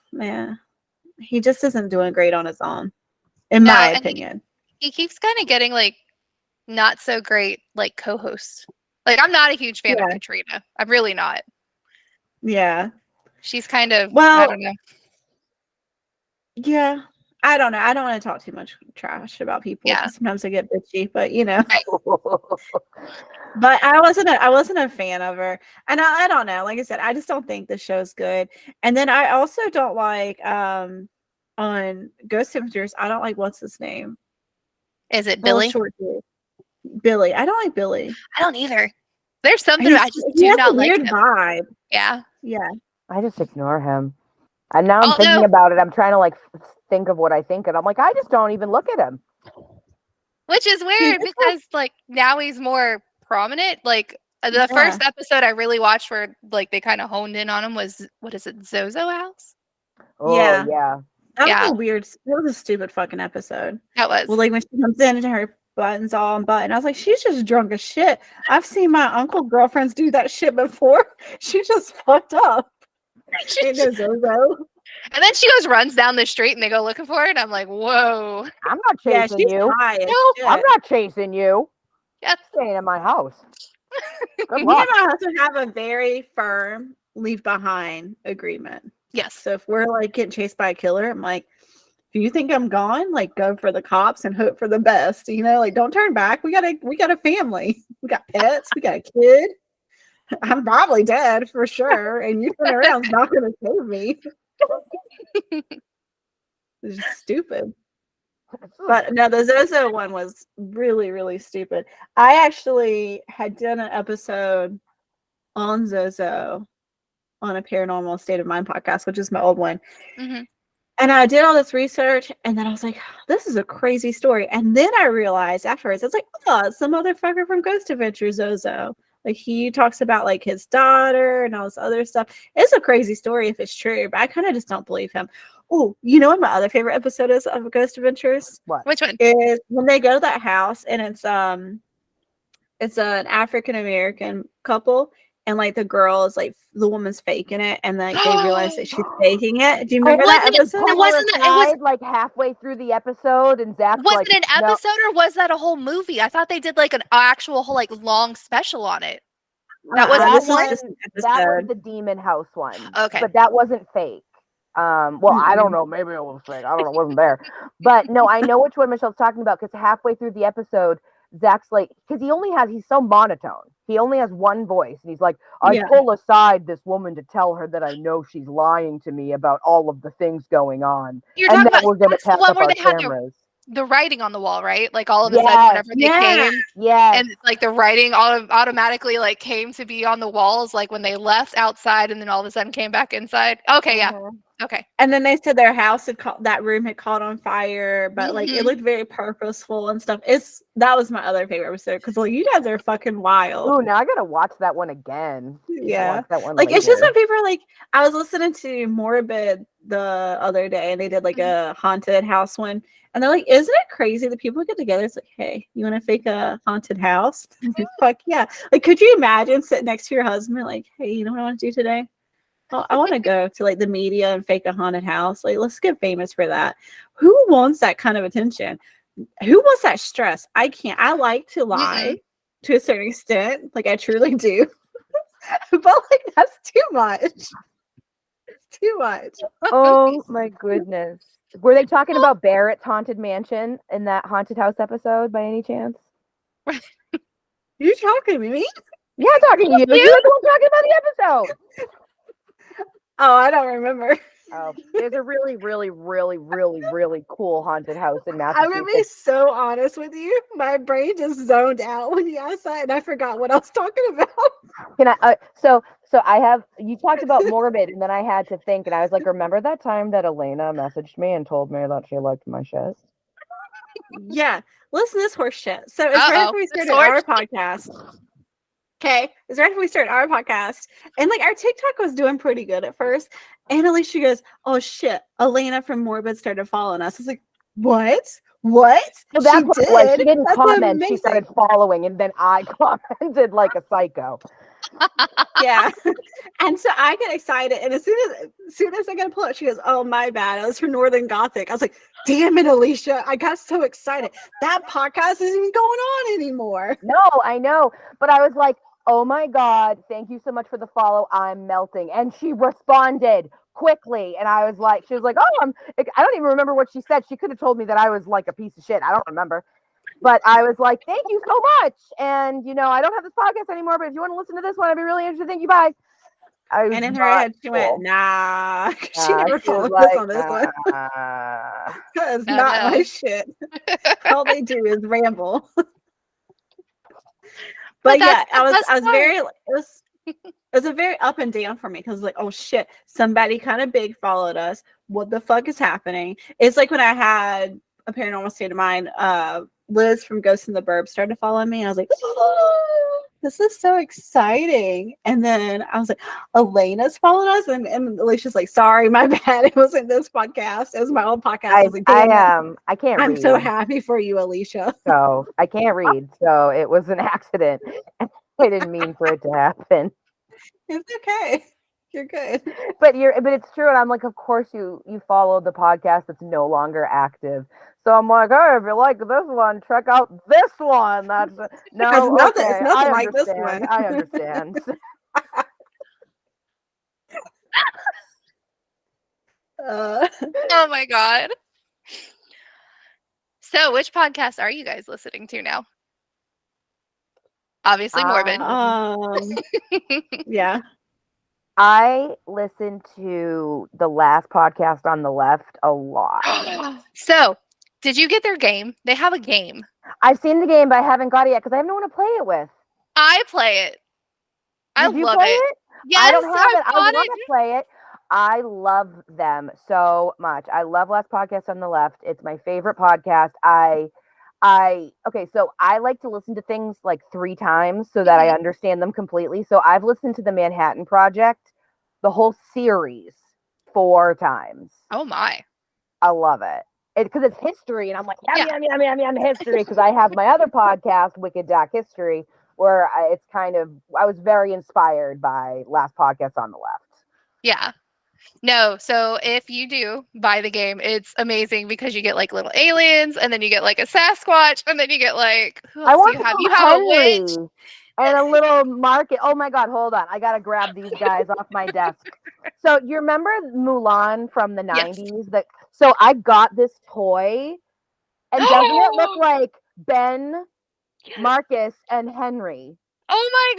he just isn't doing great on his own, in my opinion. He keeps kind of getting like not so great like co-hosts. Like I'm not a huge fan of Katrina. I'm really not. Yeah. She's kind of, well, I don't know. Yeah. I don't know. I don't want to talk too much trash about people. Yeah. Sometimes I get bitchy, but you know. Right. But I wasn't a fan of her, and I don't know. Like I said, I just don't think the show's good. And then I also don't like on Ghost Adventures. I don't like what's his name. Is it Little Billy? short dude. Billy. I don't like Billy. I don't either. There's something I just He do has not a like weird him. vibe. Yeah. Yeah. I just ignore him. And now I'm Although- thinking about it. I'm trying to like think of what I think, and I'm like, I just don't even look at him. Which is weird because like now he's more prominent. Like the Yeah. first episode I really watched where like they kind of honed in on him was what is it, Zozo House? Oh Yeah. yeah. That Yeah. was a weird. That was a stupid fucking episode. That was. Well, like when she comes in and her buttons all unbuttoned, I was like, she's just drunk as shit. I've seen my uncle girlfriends do that shit before. She just fucked up. Ain't no Zozo. And then she runs down the street and they go looking for her, and I'm like, whoa. I'm not Yeah, chasing she's you. high as Nope. shit. I'm not chasing you. Yep. Staying in my house. Good Me and luck. my husband have a very firm leave behind agreement. Yes. So if we're like getting chased by a killer, I'm like, do you think I'm gone? Like, go for the cops and hope for the best. You know, like don't turn back. We got a family. We got pets. We got a kid. I'm probably dead for sure. And you turn around, it's not gonna save me. It's just stupid. But no, the Zozo one was really, really stupid. I actually had done an episode on Zozo on a Paranormal State of Mind podcast, which is my old one. Mm-hmm. And I did all this research, and then I was like, this is a crazy story. And then I realized afterwards, I was like, oh, it's the motherfucker from Ghost Adventure Zozo. Like, he talks about, like, his daughter and all this other stuff. It's a crazy story if it's true, but I kind of just don't believe him. Oh, you know what my other favorite episode is of Ghost Adventures? What? Which one? Is when they go to that house, and it's an African-American couple, and like the girl is like the woman's faking it, and like they realize that she's faking it. Do you remember that episode? It wasn't. It was like halfway through the episode, and Zach's was like, it an episode or was that a whole movie? I thought they did like an actual whole like long special on it. That was this one, is just an that was episode. the Demon House one. Okay. But that wasn't fake. Well, I don't know. Maybe it was fake. I don't know. It wasn't there. But no, I know which one Michelle's talking about because halfway through the episode, Zach's like, because he's so monotone. He only has one voice. And he's like, I pull aside this woman to tell her that I know she's lying to me about all of the things going on. You're and talking then about we're going to that's the pass one up where our they had cameras. the writing on the wall, right? Like all of a sudden, whenever they came, and like the writing automatically like came to be on the walls, like when they left outside, and then all of a sudden came back inside. Okay, yeah, okay. And then they said their house that room had caught on fire, but like it looked very purposeful and stuff. That was my other favorite episode because like you guys are fucking wild. Oh, now I gotta watch that one again. Yeah, that one like later. it's just when people are like, I was listening to Morbid the other day, and they did like a haunted house one. And they're like, isn't it crazy that people get together? It's like, hey, you want to fake a haunted house? Fuck yeah. Like, could you imagine sitting next to your husband, like, hey, you know what I want to do today? Well, I want to go to like the media and fake a haunted house. Like, let's get famous for that. Who wants that kind of attention? Who wants that stress? I can't. I like to lie to a certain extent. Like, I truly do. But like, that's too much. It's too much. Oh my goodness. Were they talking about Barrett's haunted mansion in that haunted house episode by any chance? You talking to me? Yeah, I'm talking to you. You're the one talking about the episode. Oh, I don't remember. Oh, there's a really, really, really, really, really cool haunted house in I'm Massachusetts. gonna be so honest with you. My brain just zoned out when you asked that, and I forgot what I was talking about. Can I? So I have. You talked about Morbid, and then I had to think, and I was like, remember that time that Elena messaged me and told me that she liked my shit? Yeah, listen to this horse shit. So it's right after we started our podcast. Okay, it's right after we started our podcast, and like our TikTok was doing pretty good at first. And Alicia goes, "Oh shit, Elena from Morbid started following us." I was like, "What? What?" Well, that's what it was. She didn't That's comment. amazing. She started following, and then I commented like a psycho. Yeah. And so I get excited, and as soon as I get to pull it, she goes, "Oh, my bad. It was for Northern Gothic." I was like, "Damn it, Alicia. I got so excited. That podcast isn't even going on anymore." No, I know. But I was like, oh my God, thank you so much for the follow. I'm melting. And she responded, quickly. And I was like, she was like, oh, I don't even remember what she said. She could have told me that I was like a piece of shit. I don't remember. But I was like, thank you so much. And, I don't have this podcast anymore, but if you want to listen to this one, I'd be really interested. Thank you. Bye. And in her head, she went, nah. She never She was followed us like, on this one. That is No, not no. my shit. All they do is ramble. But yeah, I was very, it was a very up and down for me because like, oh shit, somebody kind of big followed us. What the fuck is happening? It's like when I had a paranormal state of mind, Liz from Ghost in the Burb started following me. And I was like, oh, this is so exciting. And then I was like, Elena's followed us. And Alicia's like, sorry, my bad. It wasn't this podcast. It was my own podcast. I was like, I can't read. I'm so happy for you, Alicia. So I can't read. So it was an accident. I didn't mean for it to happen. It's okay. You're good. But it's true. And I'm like, of course you followed the podcast that's no longer active. So I'm like, oh, if you like this one, check out this one. That's no, it's nothing like this one. I understand. Oh my God. So which podcast are you guys listening to now? Obviously Morbid. Yeah. I listen to the last podcast on the left a lot. So, did you get their game? They have a game. I've seen the game, but I haven't got it yet because I have no one to play it with. I play it. I love it. Yes, I don't have it. I want it. to play it. I love them so much. I love Last Podcast on the Left. It's my favorite podcast. Okay, so I like to listen to things like 3 times so that I understand them completely. So I've listened to the Manhattan Project, the whole series 4 times. Oh my. I love it. Because it's history, and I'm like, yum, history, because I have my other podcast, Wicked Doc History, where I was very inspired by Last Podcast on the Left. Yeah. No, so if you do buy the game, it's amazing because you get like little aliens, and then you get like a Sasquatch, and then you get like, who else do you have? You have a witch. And a little market. Oh my God, hold on. I got to grab these guys off my desk. So you remember Mulan from the 90s? Yes. So I got this toy, and doesn't it look like Ben, Marcus, and Henry? Oh my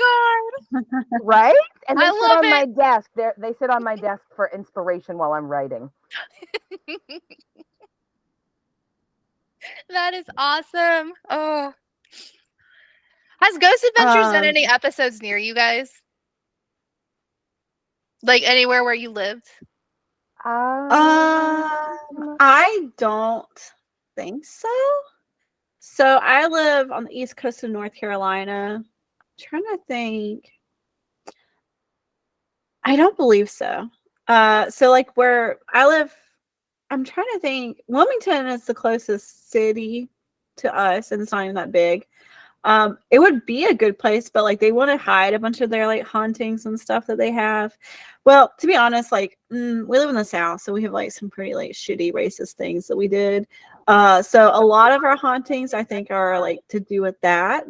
God. Right? And they I sit love on it. my desk. They sit on my desk for inspiration while I'm writing. That is awesome. Oh. Has Ghost Adventures done any episodes near you guys? Like anywhere where you lived? I don't think so. So I live on the East Coast of North Carolina. I'm trying to think. I don't believe so. So like where I live, I'm trying to think. Wilmington is the closest city to us, and it's not even that big. It would be a good place, but like they want to hide a bunch of their like hauntings and stuff that they have. Well, to be honest, like we live in the South, so we have like some pretty like shitty racist things that we did. So a lot of our hauntings, I think, are like to do with that.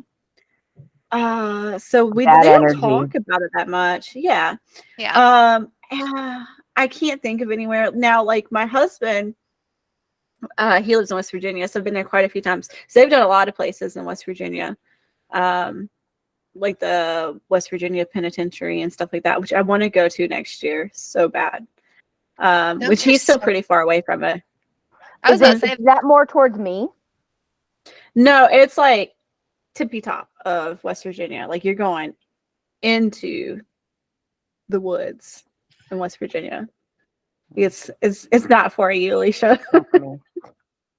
So they don't talk about it that much. Yeah. I can't think of anywhere now. Like my husband, he lives in West Virginia, so I've been there quite a few times. So they've done a lot of places in West Virginia, like the West Virginia Penitentiary and stuff like that, which I want to go to next year so bad. Which he's still pretty far away from it. Is that more towards me? No, it's like tippy top of West Virginia. Like you're going into the woods in West Virginia. It's not for you, Alicia.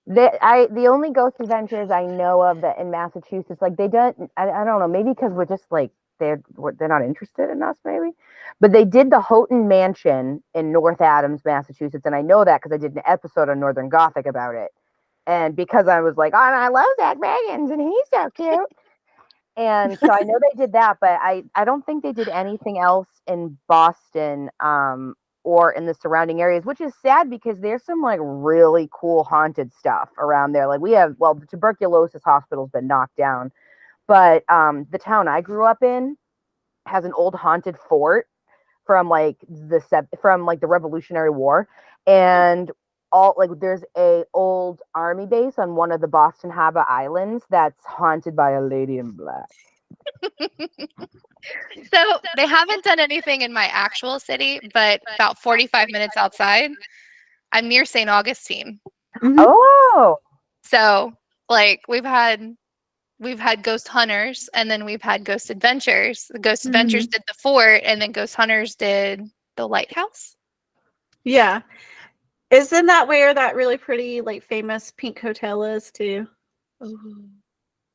The only Ghost Adventures I know of that in Massachusetts, like they don't, I don't know, maybe because we're just like they're not interested in us, maybe. But they did the Houghton Mansion in North Adams, Massachusetts, and I know that because I did an episode on Northern Gothic about it, and because I was like, oh, I love Zach Bagans, and he's so cute. And so I know they did that, but I don't think they did anything else in Boston or in the surrounding areas, which is sad because there's some like really cool haunted stuff around there. Like we have, well, the tuberculosis hospital's been knocked down, but the town I grew up in has an old haunted fort from like the Revolutionary War, and all like there's a old army base on one of the Boston Harbor Islands that's haunted by a lady in black. So they haven't done anything in my actual city, but about 45 minutes outside, I'm near St. Augustine. Mhm. Oh, So like we've had Ghost Hunters, and then we've had Ghost Adventures. The Ghost Adventures did the fort, and then Ghost Hunters did the lighthouse. Yeah. Isn't that where that really pretty, like, famous pink hotel is too? Ooh.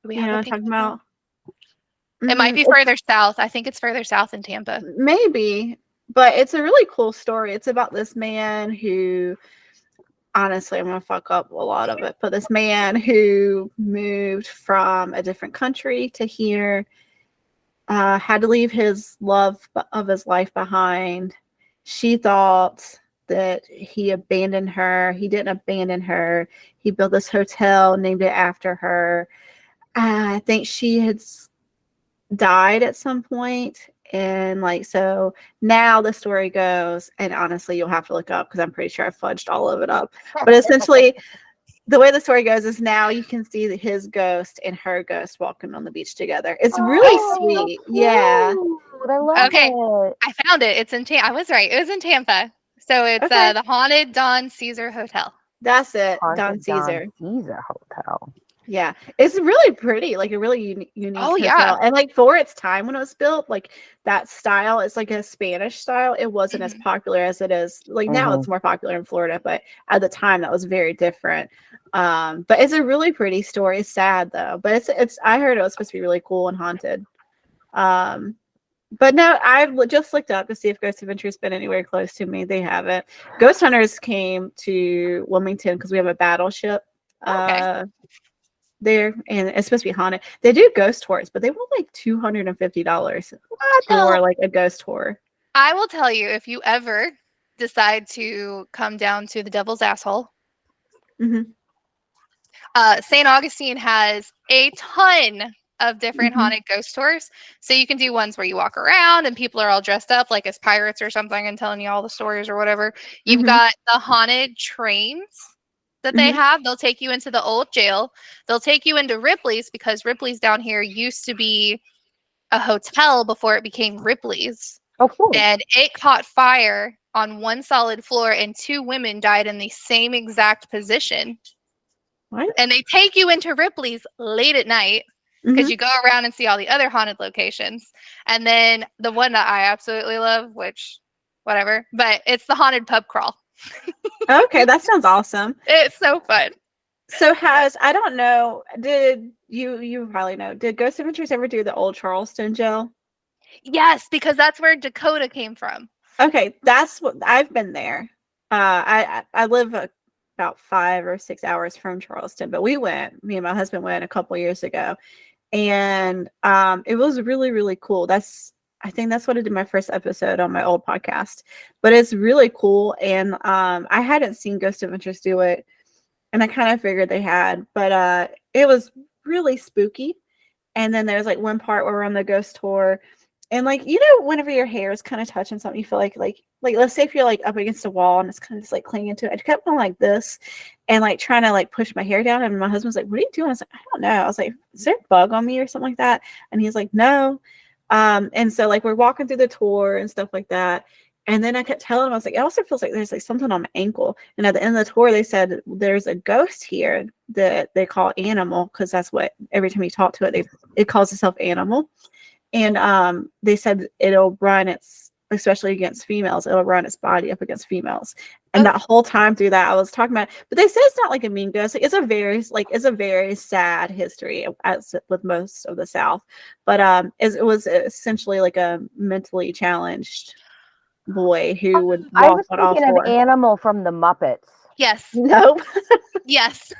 Do we You have know a what I'm pink talking hotel? about? It might be It's- further south. I think it's further south in Tampa. maybe, but it's a really cool story. It's about this man who, honestly, I'm gonna fuck up a lot of it, but this man who moved from a different country to here, had to leave his love of his life behind. She thought that he abandoned her. He didn't abandon her. He built this hotel, named it after her. I think she had died at some point, and like, so now the story goes, and honestly you'll have to look up because I'm pretty sure I fudged all of it up, but essentially the way the story goes is now you can see his ghost and her ghost walking on the beach together. It's really sweet. Yeah. cute. I love Okay. it. I found it. It's in I was right. It was in Tampa. So it's Okay. the Haunted Don Caesar Hotel. That's it. Don Haunted Caesar. Caesar Hotel. Yeah, it's really pretty, like a really unique Oh, hotel. yeah. And like for its time when it was built, like that style, it's like a Spanish style. It wasn't as popular as it is like now. It's more popular in Florida, but at the time that was very different. But it's a really pretty story. It's sad though, but it's I heard it was supposed to be really cool and haunted. But no, I've just looked up to see if Ghost Adventure's been anywhere close to me. They haven't. Ghost Hunters came to Wilmington because we have a battleship. Okay. There, and it's supposed to be haunted. They do ghost tours, but they want like $250 for like a ghost tour. I will tell you, if you ever decide to come down to the Devil's Asshole, Mhm. St. Augustine has a ton of different Mhm. haunted ghost tours. So you can do ones where you walk around and people are all dressed up like as pirates or something and telling you all the stories or whatever. You've Mhm. got the haunted trains that they have. They'll take you into the old jail. They'll take you into Ripley's, because Ripley's down here used to be a hotel before it became Ripley's. Oh, cool. And it caught fire on one solid floor, and 2 women died in the same exact position. What? And they take you into Ripley's late at night because you go around and see all the other haunted locations. And then the one that I absolutely love, which whatever, but it's the haunted pub crawl. Okay, that sounds awesome. It's so fun. So I don't know, did you probably know, did Ghost Adventures ever do the old Charleston jail? Yes, because that's where Dakota came from. Okay, that's what I've been there. I live about 5 or 6 hours from Charleston, but me and my husband went a couple years ago, and it was really, really cool. I think that's what I did my first episode on my old podcast, but it's really cool. And I hadn't seen Ghost Adventures do it, and I kind of figured they had, but it was really spooky. And then there's like one part where we're on the ghost tour, and like, you know, whenever your hair is kind of touching something, you feel like let's say if you're like up against a wall and it's kind of just like clinging to it. I kept going like this and like trying to like push my hair down, and my husband's like, "What are you doing?" I was like, "I don't know." I was like, "Is there a bug on me or something like that?" And he's like, "No." And so like we're walking through the tour and stuff like that. And then I kept telling him, I was like, it also feels like there's like something on my ankle. And at the end of the tour, they said there's a ghost here that they call Animal, because that's what every time you talk to it, it calls itself Animal. And they said it'll run especially against females, it'll run its body up against females. And that whole time through that, I was talking about, but they said it's not like a mean ghost. It's a very sad history, as with most of the South. But it was essentially like a mentally challenged boy who would I walk was on all thinking of fours. Animal from the Muppets. Yes. Nope. Yes.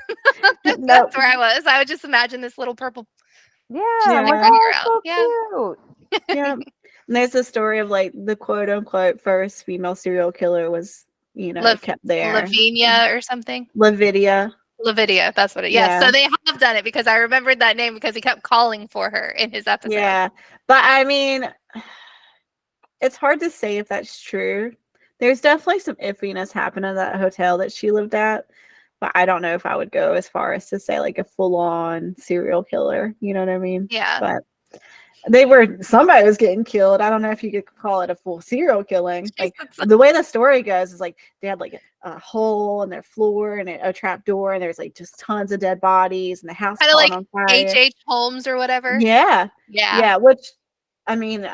Nope. That's where I was. I would just imagine this little purple. Yeah, Yeah. I'm like, Figure oh, out. so Yeah. cute. Yeah. And there's a story of like the quote unquote first female serial killer was, kept there. Lavinia or something. Lavidia. Lavidia, that's what it. Yeah. Yes, so they have done it, because I remembered that name because he kept calling for her in his episode. Yeah. But I mean, it's hard to say if that's true. There's definitely some iffiness happening at that hotel that she lived at, but I don't know if I would go as far as to say like a full-on serial killer. You know what I mean? Yeah. But somebody was getting killed. I don't know if you could call it a full serial killing. Like the way the story goes is like they had like a hole in their floor and a trap door, and there's like just tons of dead bodies, and the house Kind of caught like on fire. H.H. Holmes or whatever. Yeah. Yeah. Which, I mean,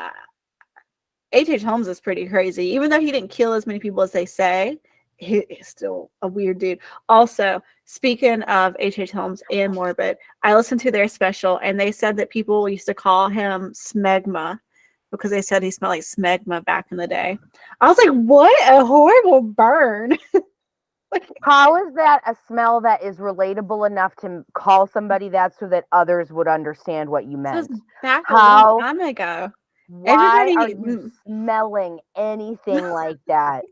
H.H. Holmes is pretty crazy. Even though he didn't kill as many people as they say, he's still a weird dude. Also, speaking of H.H. Holmes and Morbid, I listened to their special, and they said that people used to call him Smegma because they said he smelled like smegma back in the day. I was like, what a horrible burn. How is that a smell that is relatable enough to call somebody that so that others would understand what you meant? Back a long time ago. Why are you smelling anything like that?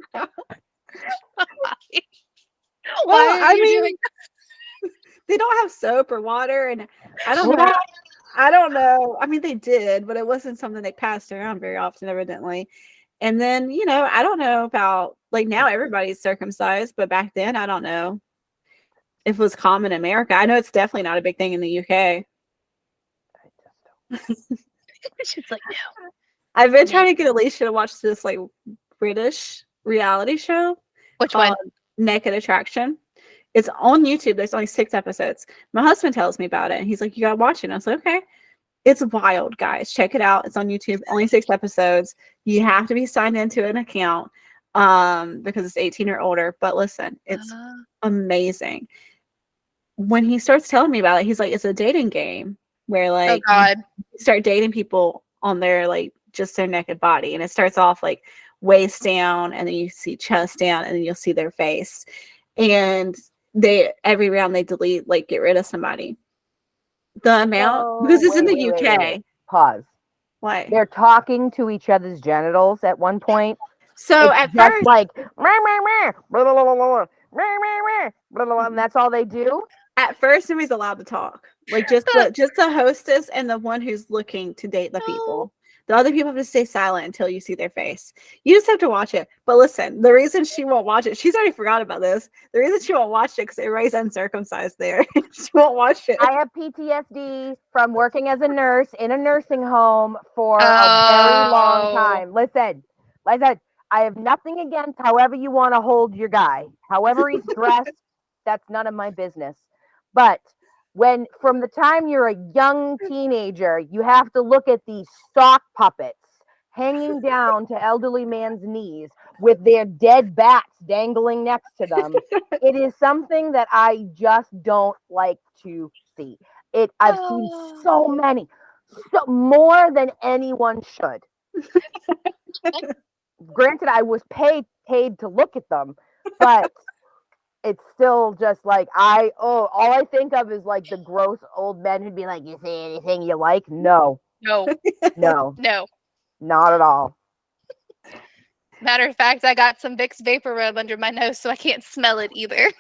Why are you doing they don't have soap or water, and I don't know. I don't know. I mean, they did, but it wasn't something they passed around very often, evidently. And then, I don't know about, like, now everybody's circumcised, but back then, I don't know if it was common in America. I know it's definitely not a big thing in the UK. She's like, no. I've been trying to get Alicia to watch this, like, British reality show. Which one? Naked Attraction. It's on YouTube. There's only 6 episodes. My husband tells me about it, and he's like, you gotta watch it. And I was like, okay. It's wild, guys. Check it out. It's on YouTube. Only 6 episodes. You have to be signed into an account because it's 18 or older. But listen, it's amazing. When he starts telling me about it, he's like, it's a dating game where, like, you start dating people on their, like, just their naked body. And it starts off, like, waist down, and then you see chest down, and then you'll see their face. And every round they delete, like, get rid of somebody. The amount, because it's in the UK. Wait. Pause. Why? They're talking to each other's genitals at one point. So it's at just first, like, and that's all they do. At first, nobody's allowed to talk. Like just the hostess and the one who's looking to date the people. The other people have to stay silent until you see their face. You just have to watch it. But listen, the reason she won't watch it, she's already forgot about this. The reason she won't watch it because everybody's uncircumcised there. She won't watch it. I have PTSD from working as a nurse in a nursing home for a very long time. Listen, I have nothing against however you want to hold your guy. However he's dressed, that's none of my business. But from the time you're a young teenager, you have to look at these sock puppets hanging down to elderly man's knees with their dead bats dangling next to them. It is something that I just don't like to see. I've seen so many, more than anyone should. Granted, I was paid to look at them, but it's still just like all I think of is like the gross old men who'd be like, you see anything you like? No, not at all. Matter of fact, I got some Vicks Vapor Rub under my nose, so I can't smell it either.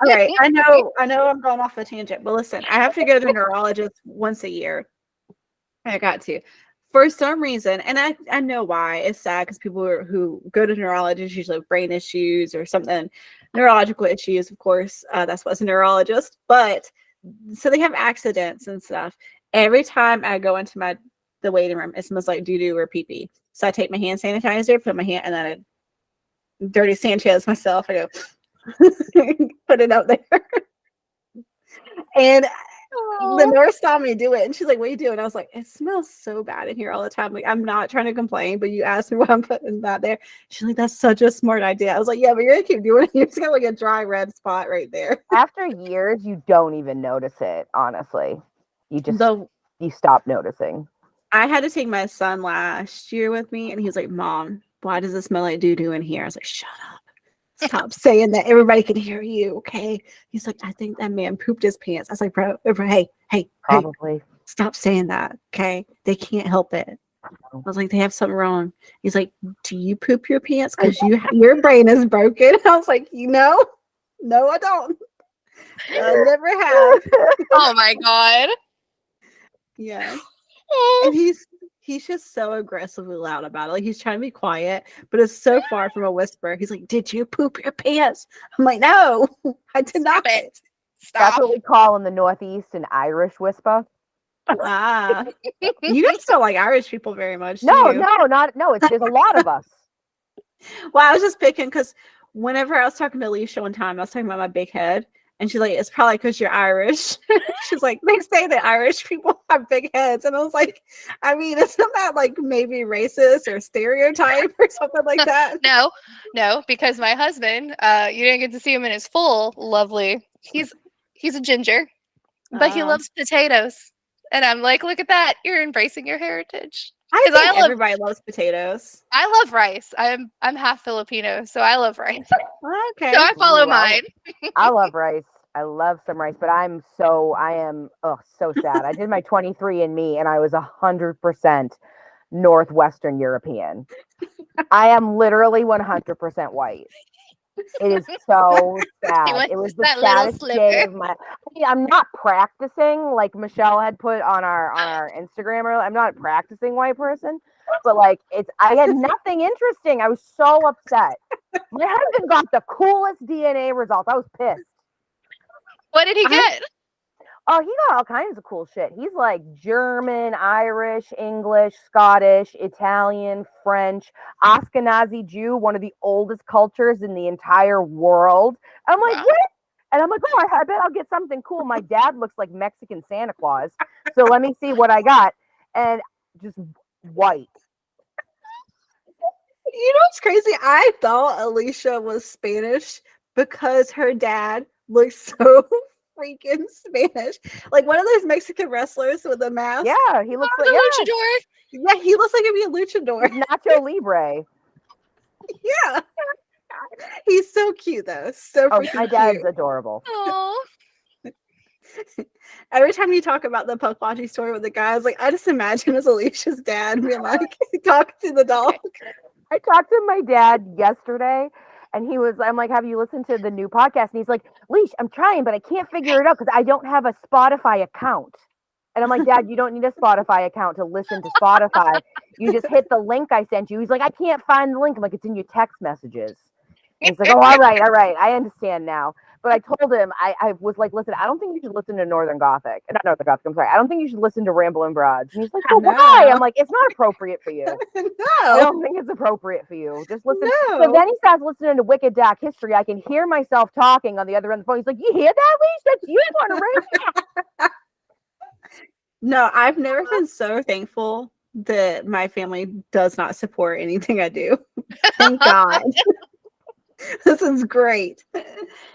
All right, I know I'm going off a tangent, but listen, I have to go to the neurologist once a year. I got to. For some reason, and I know why, it's sad because people who go to neurologists usually have brain issues or something, neurological issues, of course. That's what's a neurologist. But so they have accidents and stuff. Every time I go into the waiting room, it smells like doo-doo or pee-pee. So I take my hand sanitizer, put my hand, and then I dirty Sanchez myself. I go put it up there. And the nurse saw me do it, and she's like, what are you doing? I was like, it smells so bad in here all the time. Like, I'm not trying to complain, but you asked me why I'm putting that there. She's like, that's such a smart idea. I was like, yeah, but you're gonna keep doing it. You're just got like a dry red spot right there. After years, you don't even notice it, honestly. You just you stop noticing. I had to take my son last year with me, and he was like, Mom, why does it smell like doo-doo in here? I was like, shut up. Stop saying that. Everybody can hear you, okay? He's like, I think that man pooped his pants. I was like, bro, hey, probably. Stop saying that, okay? They can't help it. I was like, they have something wrong. He's like, do you poop your pants? Because your brain is broken. I was like, no, I don't. I never have. Oh my God. Yeah. And He's just so aggressively loud about it. Like he's trying to be quiet, but it's so far from a whisper. He's like, "Did you poop your pants?" I'm like, "No, I did Stop not." it. That's Stop. what we call in the Northeast an Irish whisper. Ah, you guys don't like Irish people very much, do No, you? no. There's a lot of us. Well, I was just picking because whenever I was talking to Alicia one time, I was talking about my big head, and she's like, "It's probably because you're Irish." She's like, "They say that Irish people have big heads," and I was like, "I mean, isn't that like maybe racist or stereotype or something like that?" No, because my husband, you didn't get to see him in his full lovely. He's a ginger, but he loves potatoes. And I'm like, look at that. You're embracing your heritage. I 'Cause think everybody loves potatoes. I love rice. I'm half Filipino, so I love rice. Okay. So I follow Ooh, mine. I love rice. I love some rice, but I am so sad. I did my 23andMe and I was 100% Northwestern European. I am literally 100% white. It is so sad. went It was just the that little saddest day sliver. of my. I mean, I'm not practicing like Michelle had put on our Instagram. I'm not a practicing white person, but like I had nothing interesting. I was so upset. My husband got the coolest DNA results. I was pissed. What did he get? Oh, he got all kinds of cool shit. He's like German, Irish, English, Scottish, Italian, French, Ashkenazi Jew, one of the oldest cultures in the entire world. I'm like, Wow. what? And I'm like, oh, I bet I'll get something cool. My dad looks like Mexican Santa Claus. So let me see what I got. And just white. You know what's crazy? I thought Alicia was Spanish because her dad looks so freaking Spanish. Like one of those Mexican wrestlers with a mask. Yeah, he looks like The luchador. Yeah, he looks like he'd be a luchador. Nacho Libre. Yeah. He's so cute though. So Oh, freaking my dad's cute. adorable. Oh, Every time you talk about the puck watching story with the guys, like I just imagine as Alicia's dad being like talking to the dog. I talked to my dad yesterday and I'm like, have you listened to the new podcast? And he's like, Leash, I'm trying, but I can't figure it out because I don't have a Spotify account. And I'm like, Dad, you don't need a Spotify account to listen to Spotify. You just hit the link I sent you. He's like, I can't find the link. I'm like, it's in your text messages. And he's like, oh, all right. I understand now. But I told him, I was like, listen, I don't think you should listen to Northern Gothic. Not Northern Gothic, I'm sorry. I don't think you should listen to Ramblin' Broads. And he's like, well, why? I'm like, it's not appropriate for you. I No. don't think it's appropriate for you. Just listen. No. So then he starts listening to Wicked Dark History. I can hear myself talking on the other end of the phone. He's like, you hear that, Leash? That's you on the radio. No, I've never been so thankful that my family does not support anything I do. Thank God. This is great. It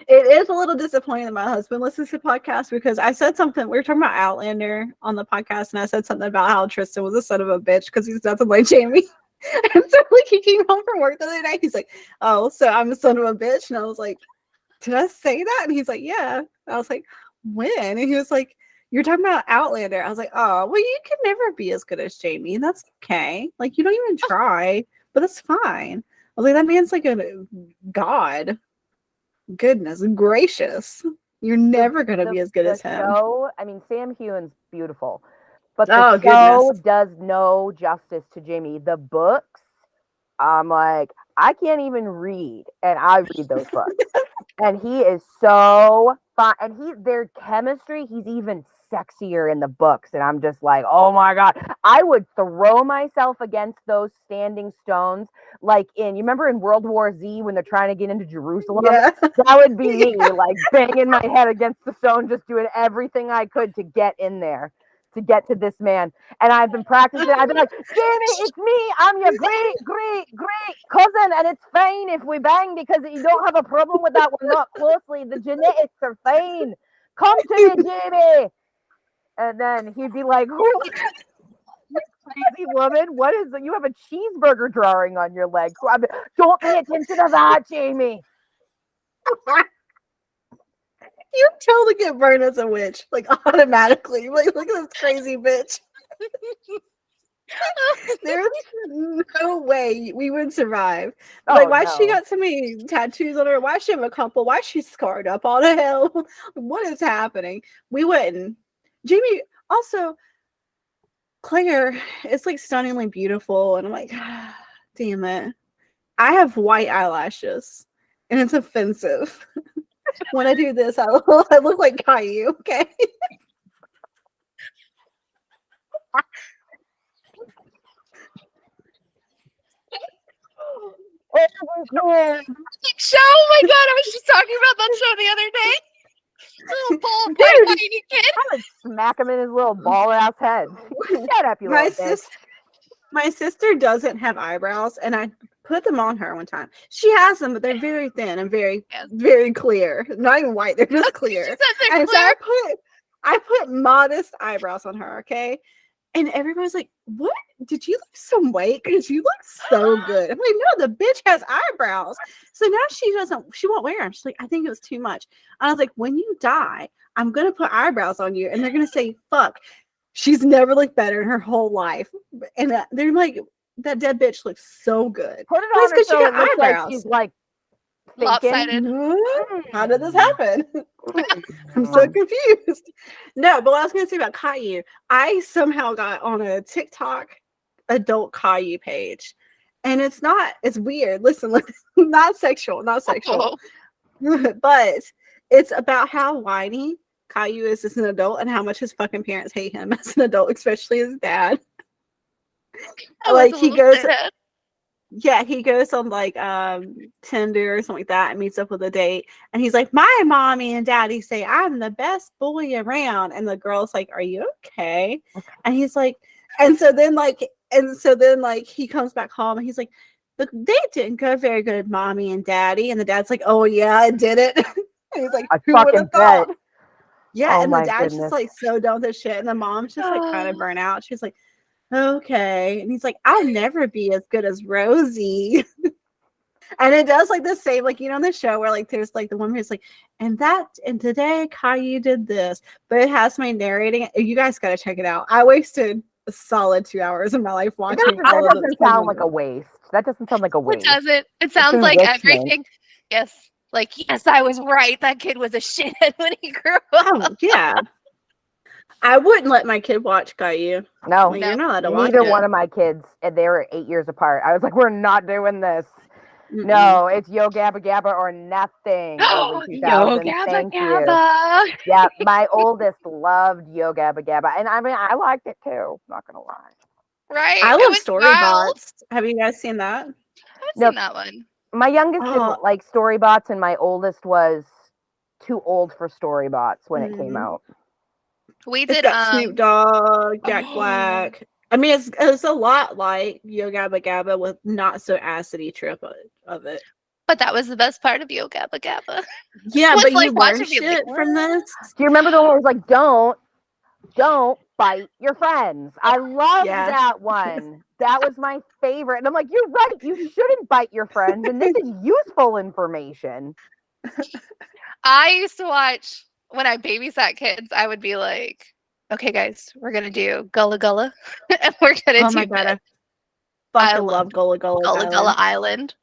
is a little disappointing that my husband listens to podcasts because I said something. We were talking about Outlander on the podcast, and I said something about how Tristan was a son of a bitch because he's nothing like Jamie. And so, like, he came home from work the other day. He's like, "Oh, so I'm a son of a bitch," and I was like, "Did I say that?" And he's like, "Yeah." I was like, "When?" And he was like, "You're talking about Outlander." I was like, "Oh, well, you can never be as good as Jamie, and that's okay. Like, you don't even try, but that's fine." I was like, that man's like a god. Goodness gracious. You're never going to be as good as him. Show, I mean, Sam Heughan's beautiful, but the Oh, show goodness. does no justice to Jamie. The books, I'm like, I can't even read, and I read those books. And he is so fun. And their chemistry, he's even sexier in the books. And I'm just like, oh my God. I would throw myself against those standing stones. Like you remember in World War Z when they're trying to get into Jerusalem? Yeah. That would be me, like banging my head against the stone, just doing everything I could to get in there, to get to this man. And I've been practicing. I've been like, Jamie, it's me. I'm your great cousin. And it's fine if we bang because you don't have a problem with that one. Not closely. The genetics are fine. Come to me, Jamie. And then he'd be like, who? Crazy woman. What is it? You have a cheeseburger drawing on your leg. Don't pay attention to that, Jamie. You totally get burned as a witch, like automatically. Like, look at this crazy bitch. There's no way we would survive. Like, why she got so many tattoos on her? Why she have a couple? Why she scarred up all the hell? What is happening? We wouldn't. Jamie, also, Claire, it's like stunningly beautiful. And I'm like, damn it. I have white eyelashes and it's offensive. When I do this, I look like Caillou, okay? Show? Oh my god, I was just talking about that show the other day. Little bald white whitey kid. I'm gonna smack him in his little ball ass head. Shut up, you little bitch. My sister doesn't have eyebrows, and I put them on her one time. She has them, but they're very thin and very, very clear. Not even white; they're just clear. They're and clear. So I put modest eyebrows on her. Okay, and everybody's like, "What? Did you lose some weight? Because you look so good." I'm like, "No, the bitch has eyebrows." So now she won't wear them. She's like, "I think it was too much." And I was like, "When you die, I'm gonna put eyebrows on you, and they're gonna say fuck." She's never looked better in her whole life. And they're like, that dead bitch looks so good. Put it on her so it looks like she's like lopsided. How did this happen? I'm so confused. No, but what I was going to say about Caillou, I somehow got on a TikTok adult Caillou page. And it's weird. Listen, not sexual. But it's about how whiny Caillou is as an adult and how much his fucking parents hate him as an adult, especially his dad. Like he goes on like Tinder or something like that and meets up with a date, and he's like, my mommy and daddy say I'm the best boy around, and the girl's like, are you okay? And he's like, and so then he comes back home and he's like, the date didn't go very good, mommy and daddy, and the dad's like, oh yeah, I did it. And he's like, who would have thought? Yeah, and the dad's just like so done with this shit, and the mom's just like kind of burnt out. She's like, okay, and he's like, I'll never be as good as Rosie. And it does like the same, like, you know, in the show where like there's like the one who's like, and today Caillou did this, but it has my narrating it. You guys got to check it out. I wasted a solid 2 hours of my life watching. That doesn't sound like a waste. That doesn't sound like a waste. It doesn't. It sounds like everything. Yes. Like, yes, I was right. That kid was a shithead when he grew up. Oh, yeah. I wouldn't let my kid watch Caillou. No, you're not allowed to watch neither it. one of my kids, and they were 8 years apart. I was like, we're not doing this. Mm-mm. No, it's Yo Gabba Gabba or nothing. Yo Gabba Gabba. Yeah, my oldest loved Yo Gabba Gabba, and I mean, I liked it too. Not gonna lie. Right. I love Storybots. Have you guys seen that? I've seen that one. My youngest didn't like Storybots, and my oldest was too old for Storybots when it came out. We did Snoop Dogg, Jack Black. I mean, it's a lot like Yo Gabba Gabba with not so acidy trip of it. But that was the best part of Yo Gabba Gabba. Yeah, but like, you learn shit from this. Do you remember the one where it was like, don't bite your friends? I love that one. That was my favorite. And I'm like, you're right. You shouldn't bite your friends. And this is useful information. I used to watch, when I babysat kids, I would be like, okay, guys, we're going to do Gullah Gullah. And we're going to do God. I love Gullah Gullah. Gullah Gullah Island.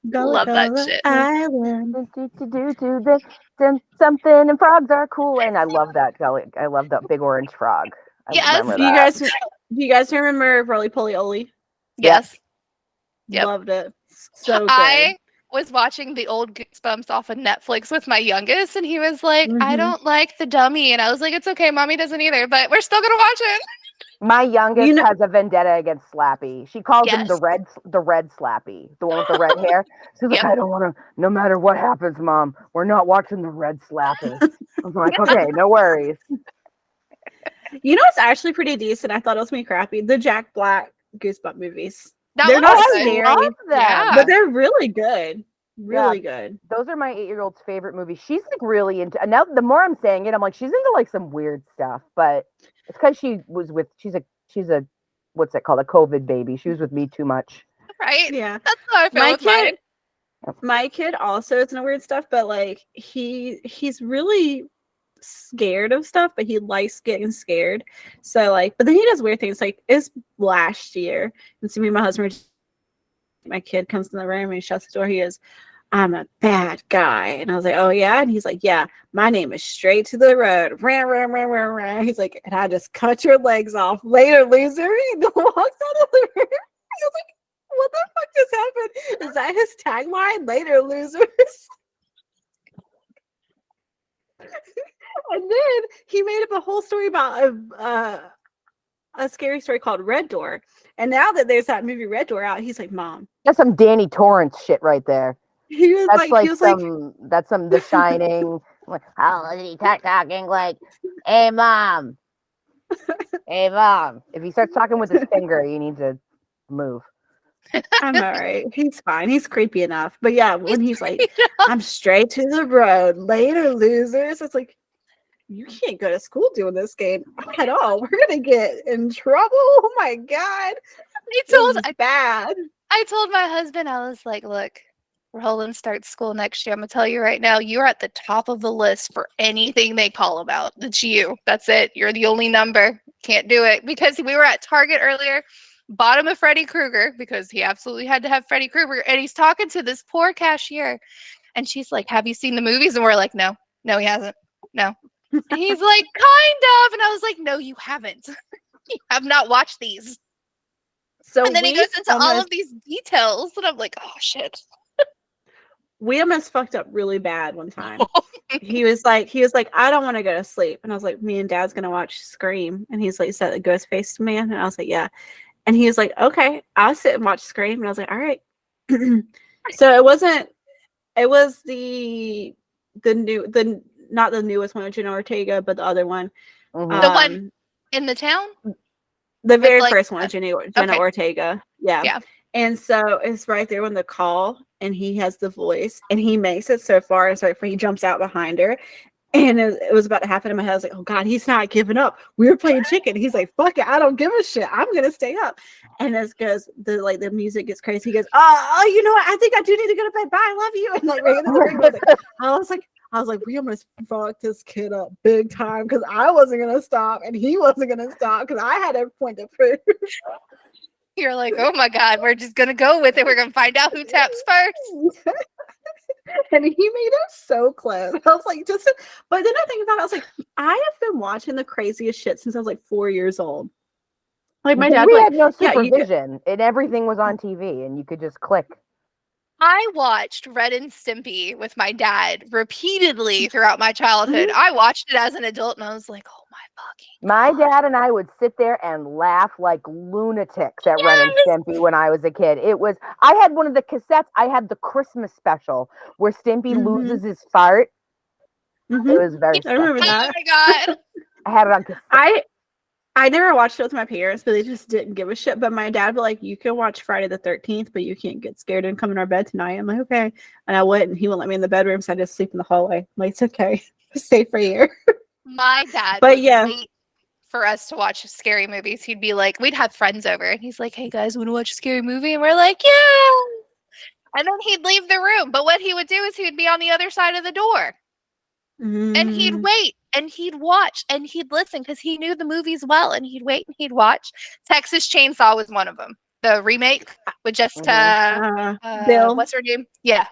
Love that shit. Island. Do something and frogs are cool. And I love that. I love that big orange frog. Yes. Do you guys remember Roly Poly Oly? Yes. Yep. Loved it. So good. I was watching the old Goosebumps off of Netflix with my youngest, and he was like, I don't like the dummy. And I was like, it's okay, mommy doesn't either, but we're still gonna watch it. My youngest has a vendetta against Slappy. She calls him the red Slappy, the one with the red hair. She's like, I don't want to, no matter what happens, Mom, we're not watching the red Slappy. I'm like, okay, no worries. You know, it's actually pretty decent. I thought it was gonna be crappy. The Jack Black Goosebump movies. They're not scary, but they're really good. Really good. Those are my 8-year-old's favorite movies. She's like really into. Now, the more I'm saying it, I'm like, she's into like some weird stuff. But it's because she's a what's it called, a COVID baby. She was with me too much. Right. Yeah. That's how I feel with mine. My kid also is into weird stuff, but like he's really scared of stuff, but he likes getting scared. So like, but then he does weird things. Like it's last year, and so me and my husband, my kid comes in the room and he shuts the door. He goes, I'm a bad guy. And I was like, oh, yeah? And he's like, yeah, my name is Straight to the Road. Ran, ran, ran, ran, ran. He's like, and I just cut your legs off. Later, loser. He walks out of the room. He was like, what the fuck just happened? Is that his tagline? Later, losers. And then he made up a whole story about a scary story called Red Door. And now that there's that movie Red Door out, he's like, Mom. That's some Danny Torrance shit right there. He was That's like, like he was that's some The Shining. How is he talking like, hey mom, hey mom? If he starts talking with his finger, you need to move. I'm all right. He's fine. He's creepy enough. But yeah, when he's like, I'm straight to the road. Later, losers. It's like, you can't go to school doing this game at all. We're gonna get in trouble. Oh my god. Bad. I told my husband, I was like, look, Roland starts school next year. I'm gonna tell you right now, you're at the top of the list for anything they call about. It's you. That's it. You're the only number. Can't do it. Because we were at Target earlier, bought him a Freddy Krueger because he absolutely had to have Freddy Krueger. And he's talking to this poor cashier. And she's like, have you seen the movies? And we're like, no, he hasn't. No. And he's like, kind of. And I was like, no, you haven't. You have not watched these. So and then he goes into all of these details. And I'm like, oh, shit. We almost fucked up really bad one time. he was like, I don't want to go to sleep. And I was like, me and Dad's going to watch Scream. And he's like, said the ghost faced man. And I was like, yeah. And he was like, okay, I'll sit and watch Scream. And I was like, all right. So it was not the newest one with Jenna Ortega, but the other one. Mhm. The one in the town? The very first one, Jenna Ortega. Yeah. Yeah. And so it's right there on the call, and he has the voice, and he makes it so far. It's right before he jumps out behind her. And it was about to happen in my head. I was like, oh God, he's not giving up. We were playing chicken. He's like, fuck it, I don't give a shit. I'm gonna stay up. And as goes the music gets crazy, he goes, oh, you know what? I think I do need to go to bed. Bye, I love you. And like right into the ring, I was like, we almost fucked this kid up big time because I wasn't gonna stop and he wasn't gonna stop because I had a point to prove. You're like, oh my God, we're just gonna go with it. We're gonna find out who taps first. And he made it so close. I was like, but then I think about it, I was like, I have been watching the craziest shit since I was like 4 years old. Like my dad, we had no supervision, and everything was on TV, and you could just click. I watched Ren and Stimpy with my dad repeatedly throughout my childhood. I watched it as an adult, and I was like, oh my fucking My God. dad and I would sit there and laugh like lunatics at Ren and Stimpy when I was a kid. I had one of the cassettes. I had the Christmas special where Stimpy loses his fart. It was very I remember that. Oh my God. I had it on cassette. I never watched it with my parents, but they just didn't give a shit. But my dad would like, you can watch Friday the 13th, but you can't get scared and come in our bed tonight. I'm like, okay. And I went, and he wouldn't let me in the bedroom, so I just sleep in the hallway. I'm like, it's okay. Stay for here. My dad But would yeah. wait for us to watch scary movies. He'd be like, we'd have friends over, and he's like, hey guys, want to watch a scary movie? And we're like, yeah. And then he'd leave the room. But what he would do is he would be on the other side of the door. And he'd wait, and he'd watch, and he'd listen because he knew the movies well, and he'd wait and he'd watch. Texas Chainsaw was one of them. The remake with just Bill. what's her name? Yeah.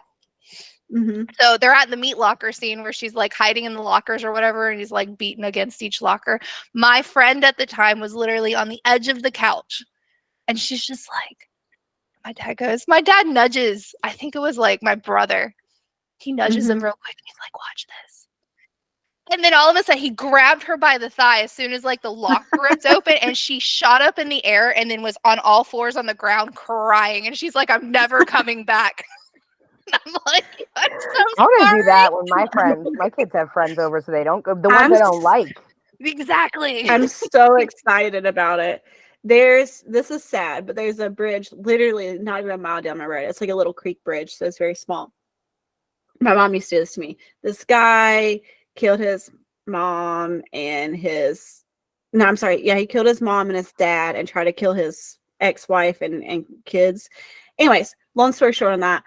So they're at the meat locker scene where she's like hiding in the lockers or whatever, and he's like beaten against each locker. My friend at the time was literally on the edge of the couch, and she's just like, my dad nudges, I think it was like my brother. He nudges him real quick, and he's like, watch this. And then all of a sudden, he grabbed her by the thigh as soon as like the locker ripped open, and she shot up in the air and then was on all fours on the ground crying. And she's like, I'm never coming back. And I'm like, I'm so I want to sorry. do that when my kids have friends over, so they don't go. The ones I don't like. Exactly. I'm so excited about it. This is sad, but there's a bridge literally not even a mile down my road. It's like a little creek bridge, so it's very small. My mom used to do this to me. This guy killed his mom and he killed his mom and his dad and tried to kill his ex-wife and kids. Anyways, long story short on that,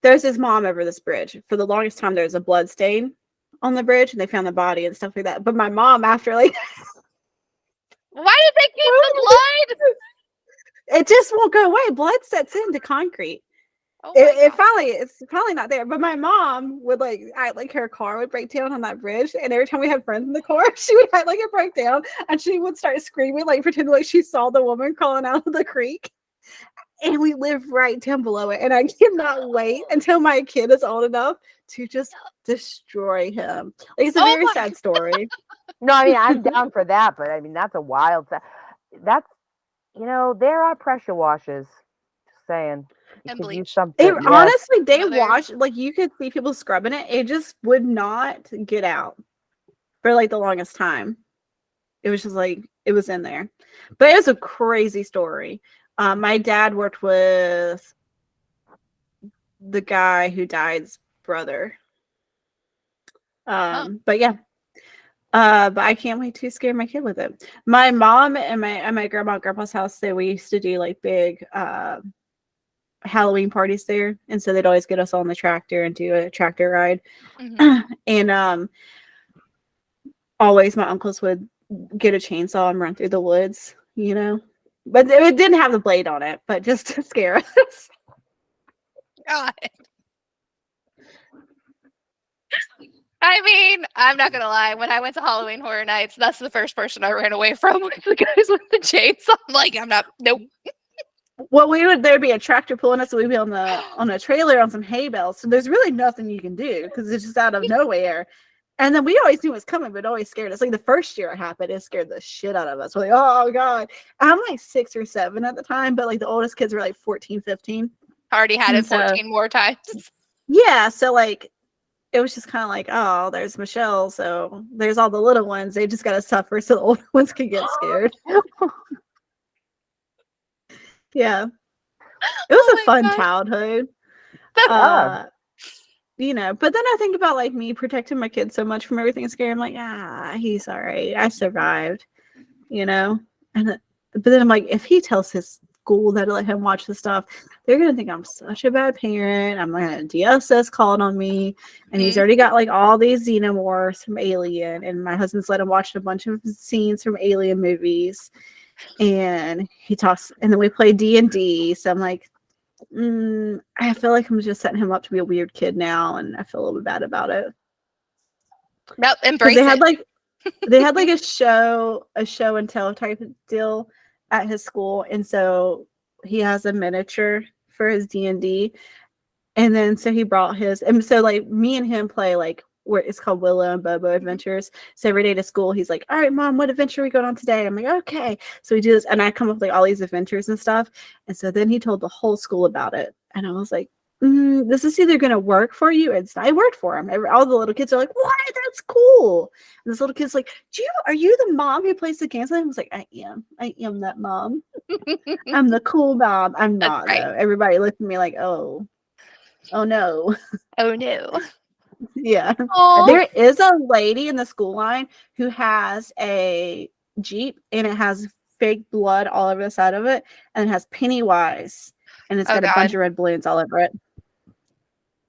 there's his mom over this bridge. For the longest time, there's a blood stain on the bridge, and they found the body and stuff like that. But my mom, after like... Why did they keep the blood? It just won't go away. Blood sets into concrete. Oh my God. It's probably not there, but my mom would like act like her car would break down on that bridge, and every time we had friends in the car, she would act like it broke down, and she would start screaming, like pretending like she saw the woman crawling out of the creek. And we live right down below it, and I cannot wait until my kid is old enough to just destroy him. Like, it's a very sad story. No, I mean, I'm down for that, but I mean, that's a wild. That's, there are pressure washers. Just saying. You And could use bleach. something. It, honestly, they Another- wash, like, you could see people scrubbing it. It just would not get out for like the longest time. It was just like, it was in there. But it was a crazy story. My dad worked with the guy who died's brother. But yeah. But I can't wait to scare my kid with it. My mom and my grandma and grandpa's house, we used to do like big Halloween parties there, and so they'd always get us on the tractor and do a tractor ride. And always my uncles would get a chainsaw and run through the woods, but it didn't have the blade on it, but just to scare us. God. I mean, I'm not gonna lie. When I went to Halloween Horror Nights, that's the first person I ran away from. Was the guys with the chainsaw. I'm like, I'm not. Nope. Well, there'd be a tractor pulling us, so we'd be on a trailer on some hay bales. So there's really nothing you can do because it's just out of nowhere. And then we always knew it was coming, but it always scared us. Like the first year it happened, it scared the shit out of us. We're like, oh God. I'm like 6 or 7 at the time, but like the oldest kids were like 14, 15. Already had it 14 more times. Yeah, so like it was just kind of like, oh, there's Michelle, so there's all the little ones. They just got to suffer so the older ones can get scared. Yeah. It was a fun childhood. But then I think about like me protecting my kids so much from everything scary. I'm like, he's all right. I survived, And but then I'm like, if he tells his school that to let him watch the stuff, they're gonna think I'm such a bad parent. I'm gonna DSS called on me, and he's already got like all these xenomorphs from Alien, and my husband's let him watch a bunch of scenes from Alien movies, and he talks, and then we play D&D. So I'm like, I feel like I'm just setting him up to be a weird kid now, and I feel a little bit bad about it. Nope, embrace they it. had like a show and tell type of deal at his school, and so he has a miniature for his D&D, and then so he brought his, and so like me and him play like where it's called Willow and Bobo Adventures. So every day to school, he's like, all right, Mom, what adventure are we going on today? I'm like, okay. So we do this, and I come up with like all these adventures and stuff. And so then he told the whole school about it, and I was like, this is either going to work for you. I worked for him. All the little kids are like, what? That's cool. And this little kid's like, are you the mom who plays the games? I was like, I am that mom. I'm the cool mom. I'm not, though. Everybody looked at me like, oh no. Oh no. Yeah. Aww. There is a lady in the school line who has a Jeep, and it has fake blood all over the side of it, and it has Pennywise, and it's got a bunch of red balloons all over it.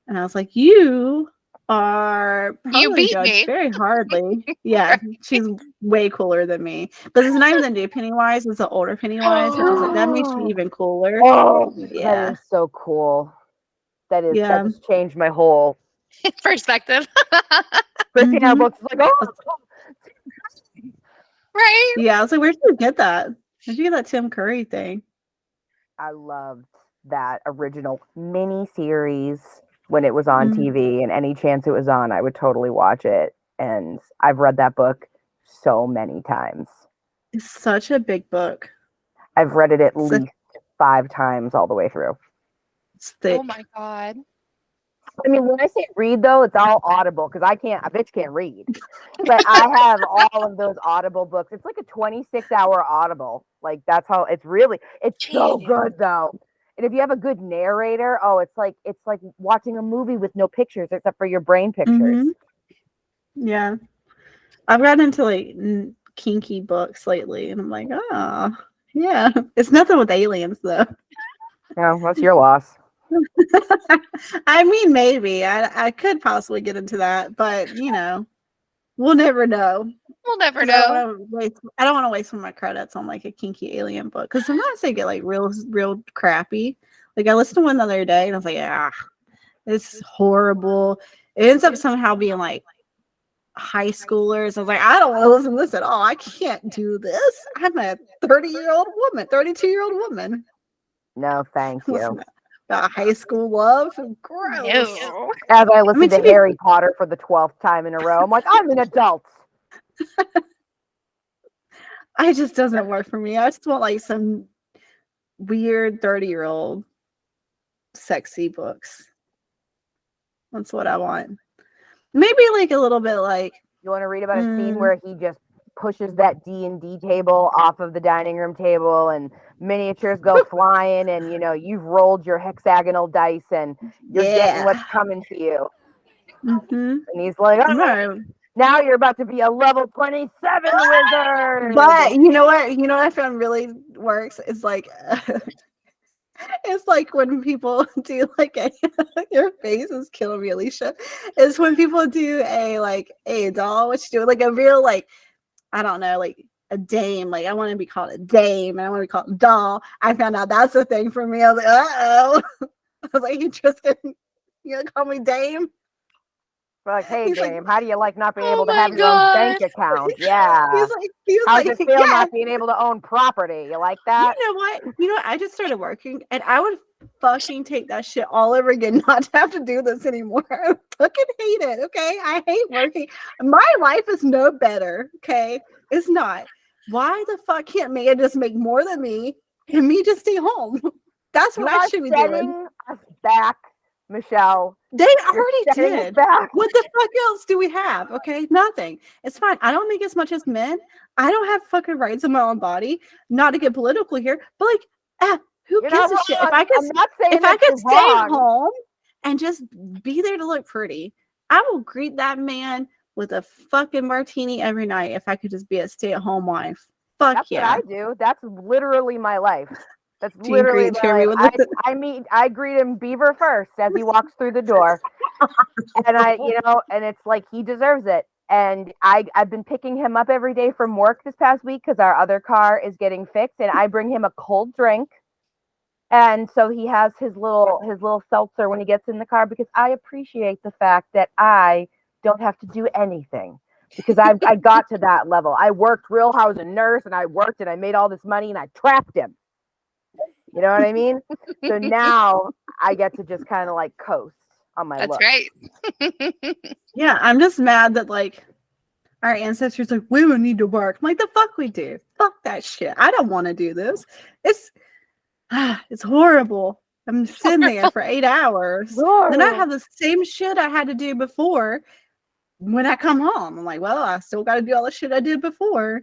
And I was like, you are probably judged very hardly. Yeah, she's way cooler than me. But it's not even the new Pennywise, it's the older Pennywise, which is like, that makes you even cooler. Oh, yeah. That is so cool. That just changed my whole perspective. Christina books like, oh, right. Yeah, I was like, where'd you get that? Where'd you get that Tim Curry thing? I loved that original mini series when it was on TV, and any chance it was on, I would totally watch it. And I've read that book so many times. It's such a big book. I've read it at least 5 times all the way through. It's thick. Oh my God. I mean, when I say read, though, it's all Audible, because a bitch can't read. But I have all of those Audible books. It's like a 26-hour Audible. Like, that's how it's so good, though. And if you have a good narrator, it's like watching a movie with no pictures except for your brain pictures. Yeah. I've gotten into like kinky books lately, and I'm like, yeah. It's nothing with aliens, though. No, that's your loss. I mean, maybe I could possibly get into that, but we'll never know. We'll never know. I don't want to waste one of my credits on like a kinky alien book, because sometimes they get like real crappy. Like I listened to one the other day and I was like, yeah, it's horrible. It ends up somehow being like high schoolers. I was like, I don't want to listen to this at all. I can't do this. I'm a 30-year-old woman, 32-year-old woman. No, thank you. Listen about high school love. Gross. No. As I listen to to be- Harry Potter for the 12th time in a row, I'm like, I'm an adult. It just doesn't work for me. I just want like some weird 30-year-old sexy books. That's what I want. Maybe like a little bit like You want to read about a scene where he just pushes that D&D table off of the dining room table and miniatures go flying and, you've rolled your hexagonal dice and you're getting what's coming to you. Mm-hmm. And he's like, No. now you're about to be a level 27 wizard. But you know what? You know what I found really works? It's like it's like when people do like a your face is killing me, Alicia. Is when people do a doll, what you do like a real like I don't know, like a dame. Like I want to be called a dame and I want to be called a doll. I found out that's the thing for me. I was like, uh-oh. I was like, you Tristan, you gonna call me dame? We're like, hey, He's like, Dame, how do you like not being Oh able to my have your own God. bank account? Yeah. he was How's like, it feel yeah. not being able to own property? You like that? You know what? I just started working and I would fucking take that shit all over again, not to have to do this anymore. I fucking hate it. Okay. I hate working. My life is no better. Okay. It's not. Why the fuck can't man just make more than me and me just stay home? That's what I should be doing. Setting us back, Michelle. They already setting us did. back. What the fuck else do we have? Okay, nothing. It's fine. I don't make as much as men. I don't have fucking rights in my own body. Not to get political here, but like, who You're gives not a shit? wrong. If I could, I'm not saying if I that could you're stay wrong. home and just be there to look pretty, I will greet that man with a fucking martini every night. If I could just be a stay-at-home wife, fuck That's yeah. what I do. That's literally my life. That's Do you literally greet my Jeremy life. with I greet him Beaver first as he walks through the door, and and it's like he deserves it. And I've been picking him up every day from work this past week because our other car is getting fixed, and I bring him a cold drink, and so he has his little seltzer when he gets in the car because I appreciate the fact that I don't have to do anything. Because I got to that level. I worked real. I was a nurse, and I worked, and I made all this money, and I trapped him. You know what I mean? So now I get to just kind of like coast on my That's look. right. Yeah, I'm just mad that like our ancestors like women need to work. I'm like the fuck we do. Fuck that shit. I don't want to do this. It's horrible. I'm sitting there for 8 hours. Then I have the same shit I had to do before when I come home. I'm like, well, I still got to do all the shit I did before.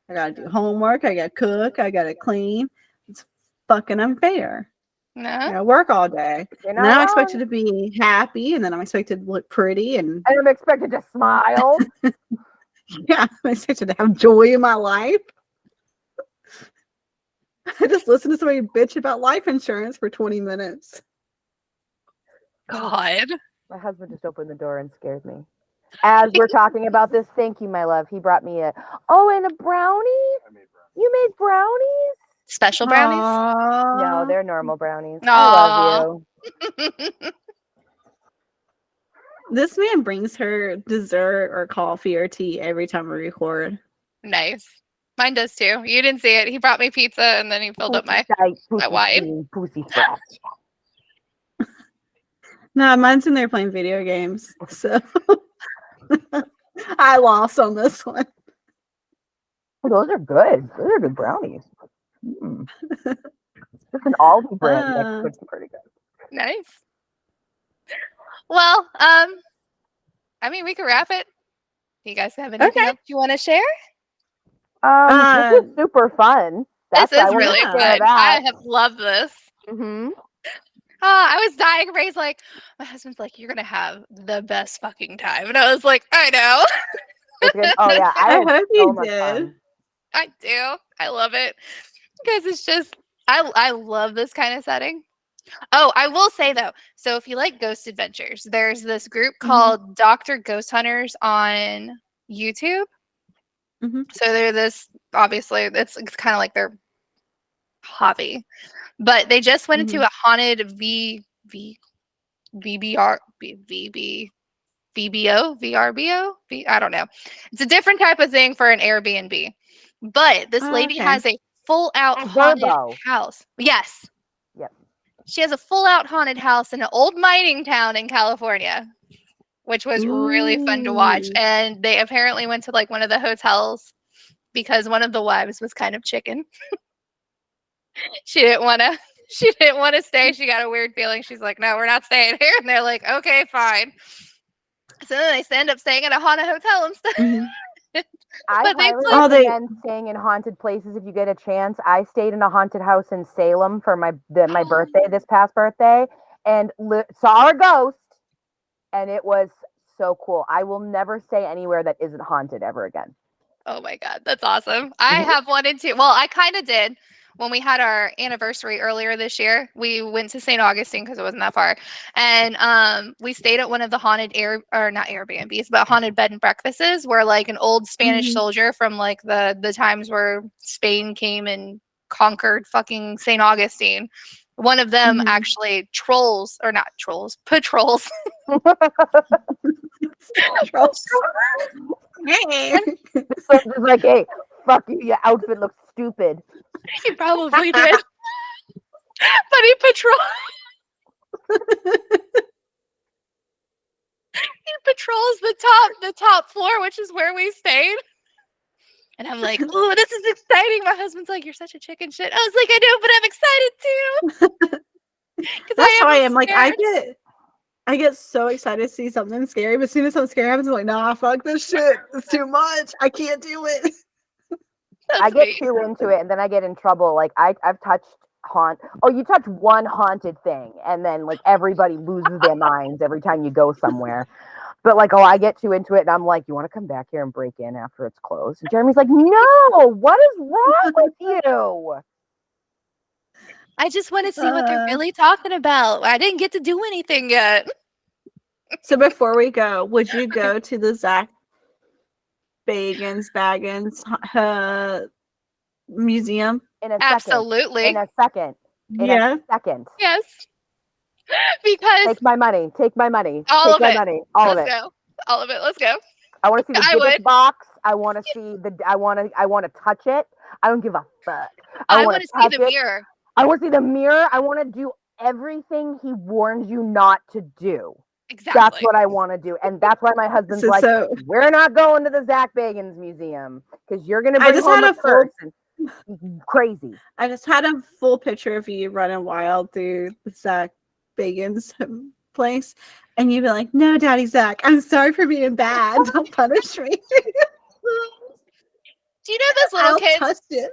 I got to do homework. I got to cook. I got to clean. It's fucking unfair. No. I work all day. You're And then I'm not expected wrong. to be happy, and then I'm expected to look pretty, and And I'm expected to smile. yeah, I'm expected to have joy in my life. I just listened to somebody bitch about life insurance for 20 minutes. God. My husband just opened the door and scared me. As we're talking about this, thank you, my love. He brought me and a brownie? You made brownies? Special brownies? No, they're normal brownies. Aw. I love you. This man brings her dessert or coffee or tea every time we record. Nice. Mine does too. You didn't see it. He brought me pizza and then he filled up my wine. Pussy fresh. No, mine's in there playing video games. So I lost on this one. Oh, those are good. Those are good brownies. Just an Aldi brand. That's pretty good. Nice. Well, I mean, we could wrap it. Do you guys have anything else you want to share? This is super fun. This is I wanna really share fun. that. I have loved this. Mm-hmm. I was dying. Ray's like, my husband's like, you're gonna have the best fucking time, and I was like, I know. Oh yeah, I had hope so you much did. fun. I do. I love it because it's just I love this kind of setting. Oh, I will say though, so if you like ghost adventures, there's this group called Dr. Ghost Hunters on YouTube. So they're this, obviously it's kind of like their hobby, But they just went into Mhm. a haunted VBR, VBO, VRBO, I don't know. It's a different type of thing for an Airbnb. But this Oh, lady okay. has a full out A haunted Verbo. house. Yes. Yep. She has a full out haunted house in an old mining town in California, which was really fun to watch. Ooh. And they apparently went to like one of the hotels because one of the wives was kind of chicken. She didn't want to stay. She got a weird feeling. She's like, no, we're not staying here. And they're like, okay, fine. So then they end up staying at a haunted hotel instead. Mhm. I But they highly put- Oh, they- recommend staying in haunted places if you get a chance. I stayed in a haunted house in Salem for my birthday, this past birthday, and saw a ghost, and it was so cool. I will never stay anywhere that isn't haunted ever again. Oh my God, that's awesome. I Mhm. have wanted to. Well, I kind of did when we had our anniversary earlier this year. We went to St. Augustine because it wasn't that far, and we stayed at one of the haunted not Airbnbs, but haunted bed and breakfasts, where like an old Spanish Mhm. soldier from like the times where Spain came and conquered fucking St. Augustine. One of them Mhm. actually patrols. Trolls. Hey. So it's like, hey, fuck you, your outfit looks stupid. He probably did. But he patrols the top floor, which is where we stayed. And I'm like, oh, this is exciting. My husband's like, you're such a chicken shit. I was like, I know, but I'm excited too. That's how I am. Scared. Like I get so excited to see something scary, but as soon as something scary happens, I'm like, nah, fuck this shit. It's too much. I can't do it. I get me. too into it, and then I get in trouble. Like I've touched you touch one haunted thing, and then like everybody loses their minds every time you go somewhere. But like, I get too into it, and I'm like, you want to come back here and break in after it's closed? And Jeremy's like, no, what is wrong with you? I just want to see what they're really talking about. I didn't get to do anything yet. So before we go, would you go to the Zach Baggins museum? In a Absolutely. second. In a second. In Yeah. a second. Yes. Because Take my money. Take my money. all Take of my it. money. All of Let's it. go. All of it. Let's go. I want to see the I gimmick would. box. I want to see I want to touch it. I don't give a fuck. I want want to see the mirror. I want to see the mirror. I want to do everything he warned you not to do. Exactly. That's what I want to do. And that's why my husband's like, we're not going to the Zach Bagans Museum because you're going to bring home a person. Crazy. I just had a full picture of you running wild through the Zach Bagans place. And you'd be like, no, Daddy Zach, I'm sorry for being bad. Don't punish me. Do you know those little kids? Touch it.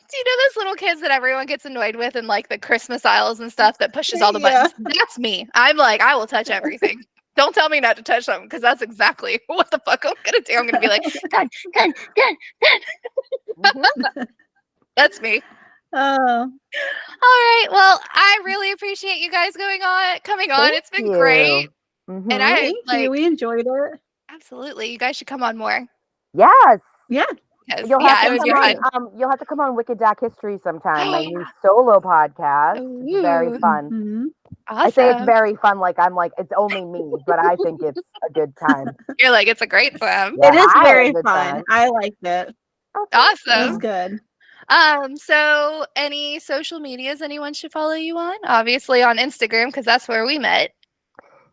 Do you know those little kids that everyone gets annoyed with in like the Christmas aisles and stuff that pushes all the buttons? That's me. I'm like, I will touch everything. Don't tell me not to touch something because that's exactly what the fuck I'm gonna do. I'm gonna be like, gun. That's me. Oh. All right. Well, I really appreciate you guys coming on. It's been great. Mm-hmm. And I Thank you. We enjoyed it. Absolutely. You guys should come on more. Yes. Yeah. You'll have to come on Wicked Doc History sometime. My new solo podcast. It's very fun. Mm-hmm. Awesome. I say it's very fun. Like I'm like it's only me, but I think it's a good time. You're like it's a great time. Yeah, it is very fun. I liked it. Awesome. It was good. So any social medias anyone should follow you on? Obviously on Instagram because that's where we met.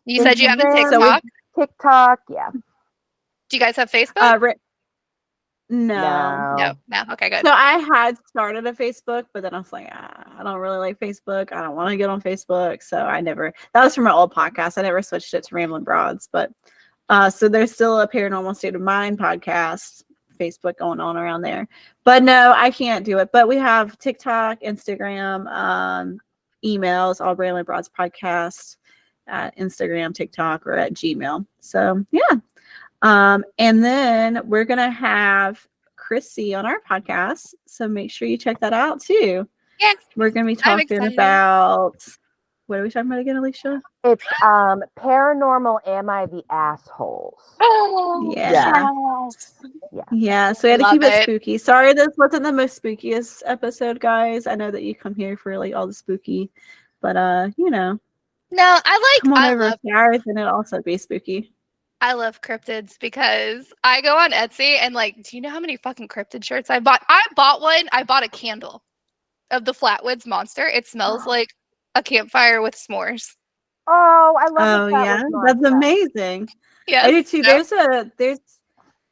You said you have a TikTok. TikTok, yeah. Do you guys have Facebook? No. Okay, good. So I had started a Facebook, but then I was like, I don't really like Facebook. I don't want to get on Facebook. So that was from my old podcast. I never switched it to Ramblin' Broads. But so there's still a Paranormal State of Mind podcast, Facebook going on around there. But no, I can't do it. But we have TikTok, Instagram, emails, all Ramblin' Broads podcast at Instagram, TikTok, or at Gmail. So yeah. And then we're going to have Chrissy on our podcast. So make sure you check that out too. Yes. We're going to be talking about, what are we talking about again, Alicia? It's paranormal. Am I the assholes? Oh, yeah. Yeah, so we had to Love keep it it. spooky. Sorry, this wasn't the most spookiest episode, guys. I know that you come here for like all the spooky, but you know, No, come on I over love to ours and it'll also be spooky. I love cryptids because I go on Etsy and like, do you know how many fucking cryptid shirts I bought? I bought one. I bought a candle of the Flatwoods monster. It smells like a campfire with s'mores. Oh, I love Oh the yeah, Flatwoods that's monster. amazing. Yes. I do too. no.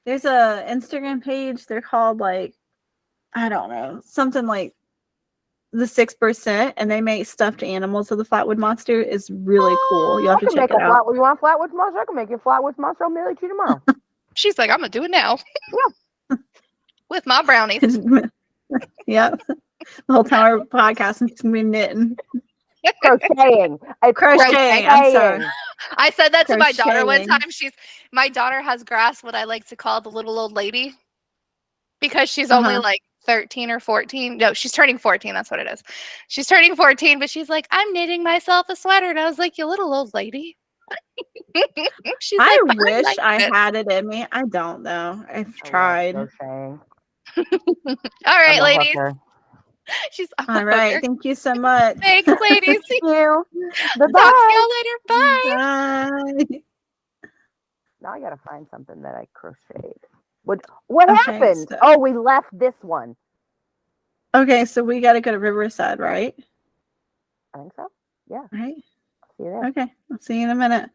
There's a Instagram page. They're called like, I don't know, something like the 6%, and they make stuffed animals of the Flatwood Monster. Is really cool. You'll have I to can check make it a out. Flatwood. You want Flatwoods monster? I can make you a Flatwoods monster. I'll mail it to you tomorrow. She's like, I'm gonna do it now. With my brownies. Yep. The whole time our podcast is gonna be knitting. Crocheting. It's Crocheting. I'm sorry. I said that to my daughter one Crocheting. time. My daughter has grasped what I like to call the little old lady because she's only like 13 or 14. No, she's turning 14. That's what it is. She's turning 14, but she's like, I'm knitting myself a sweater. And I was like, you little old lady. She's I like, wish like I it. had it in me. I don't know. I've I love tried. crocheting. All right, I'm a ladies. hooker. All right. Thank you so much. Thanks, ladies. Thank you. Talk to Bye-bye. y'all later. Bye. Bye. Now I gotta find something that I crocheted. What Okay, happened? so- Oh, we left this one. Okay, so we got to go to Riverside, right? I think so. Yeah. Right. See you there. Okay. I'll see you in a minute.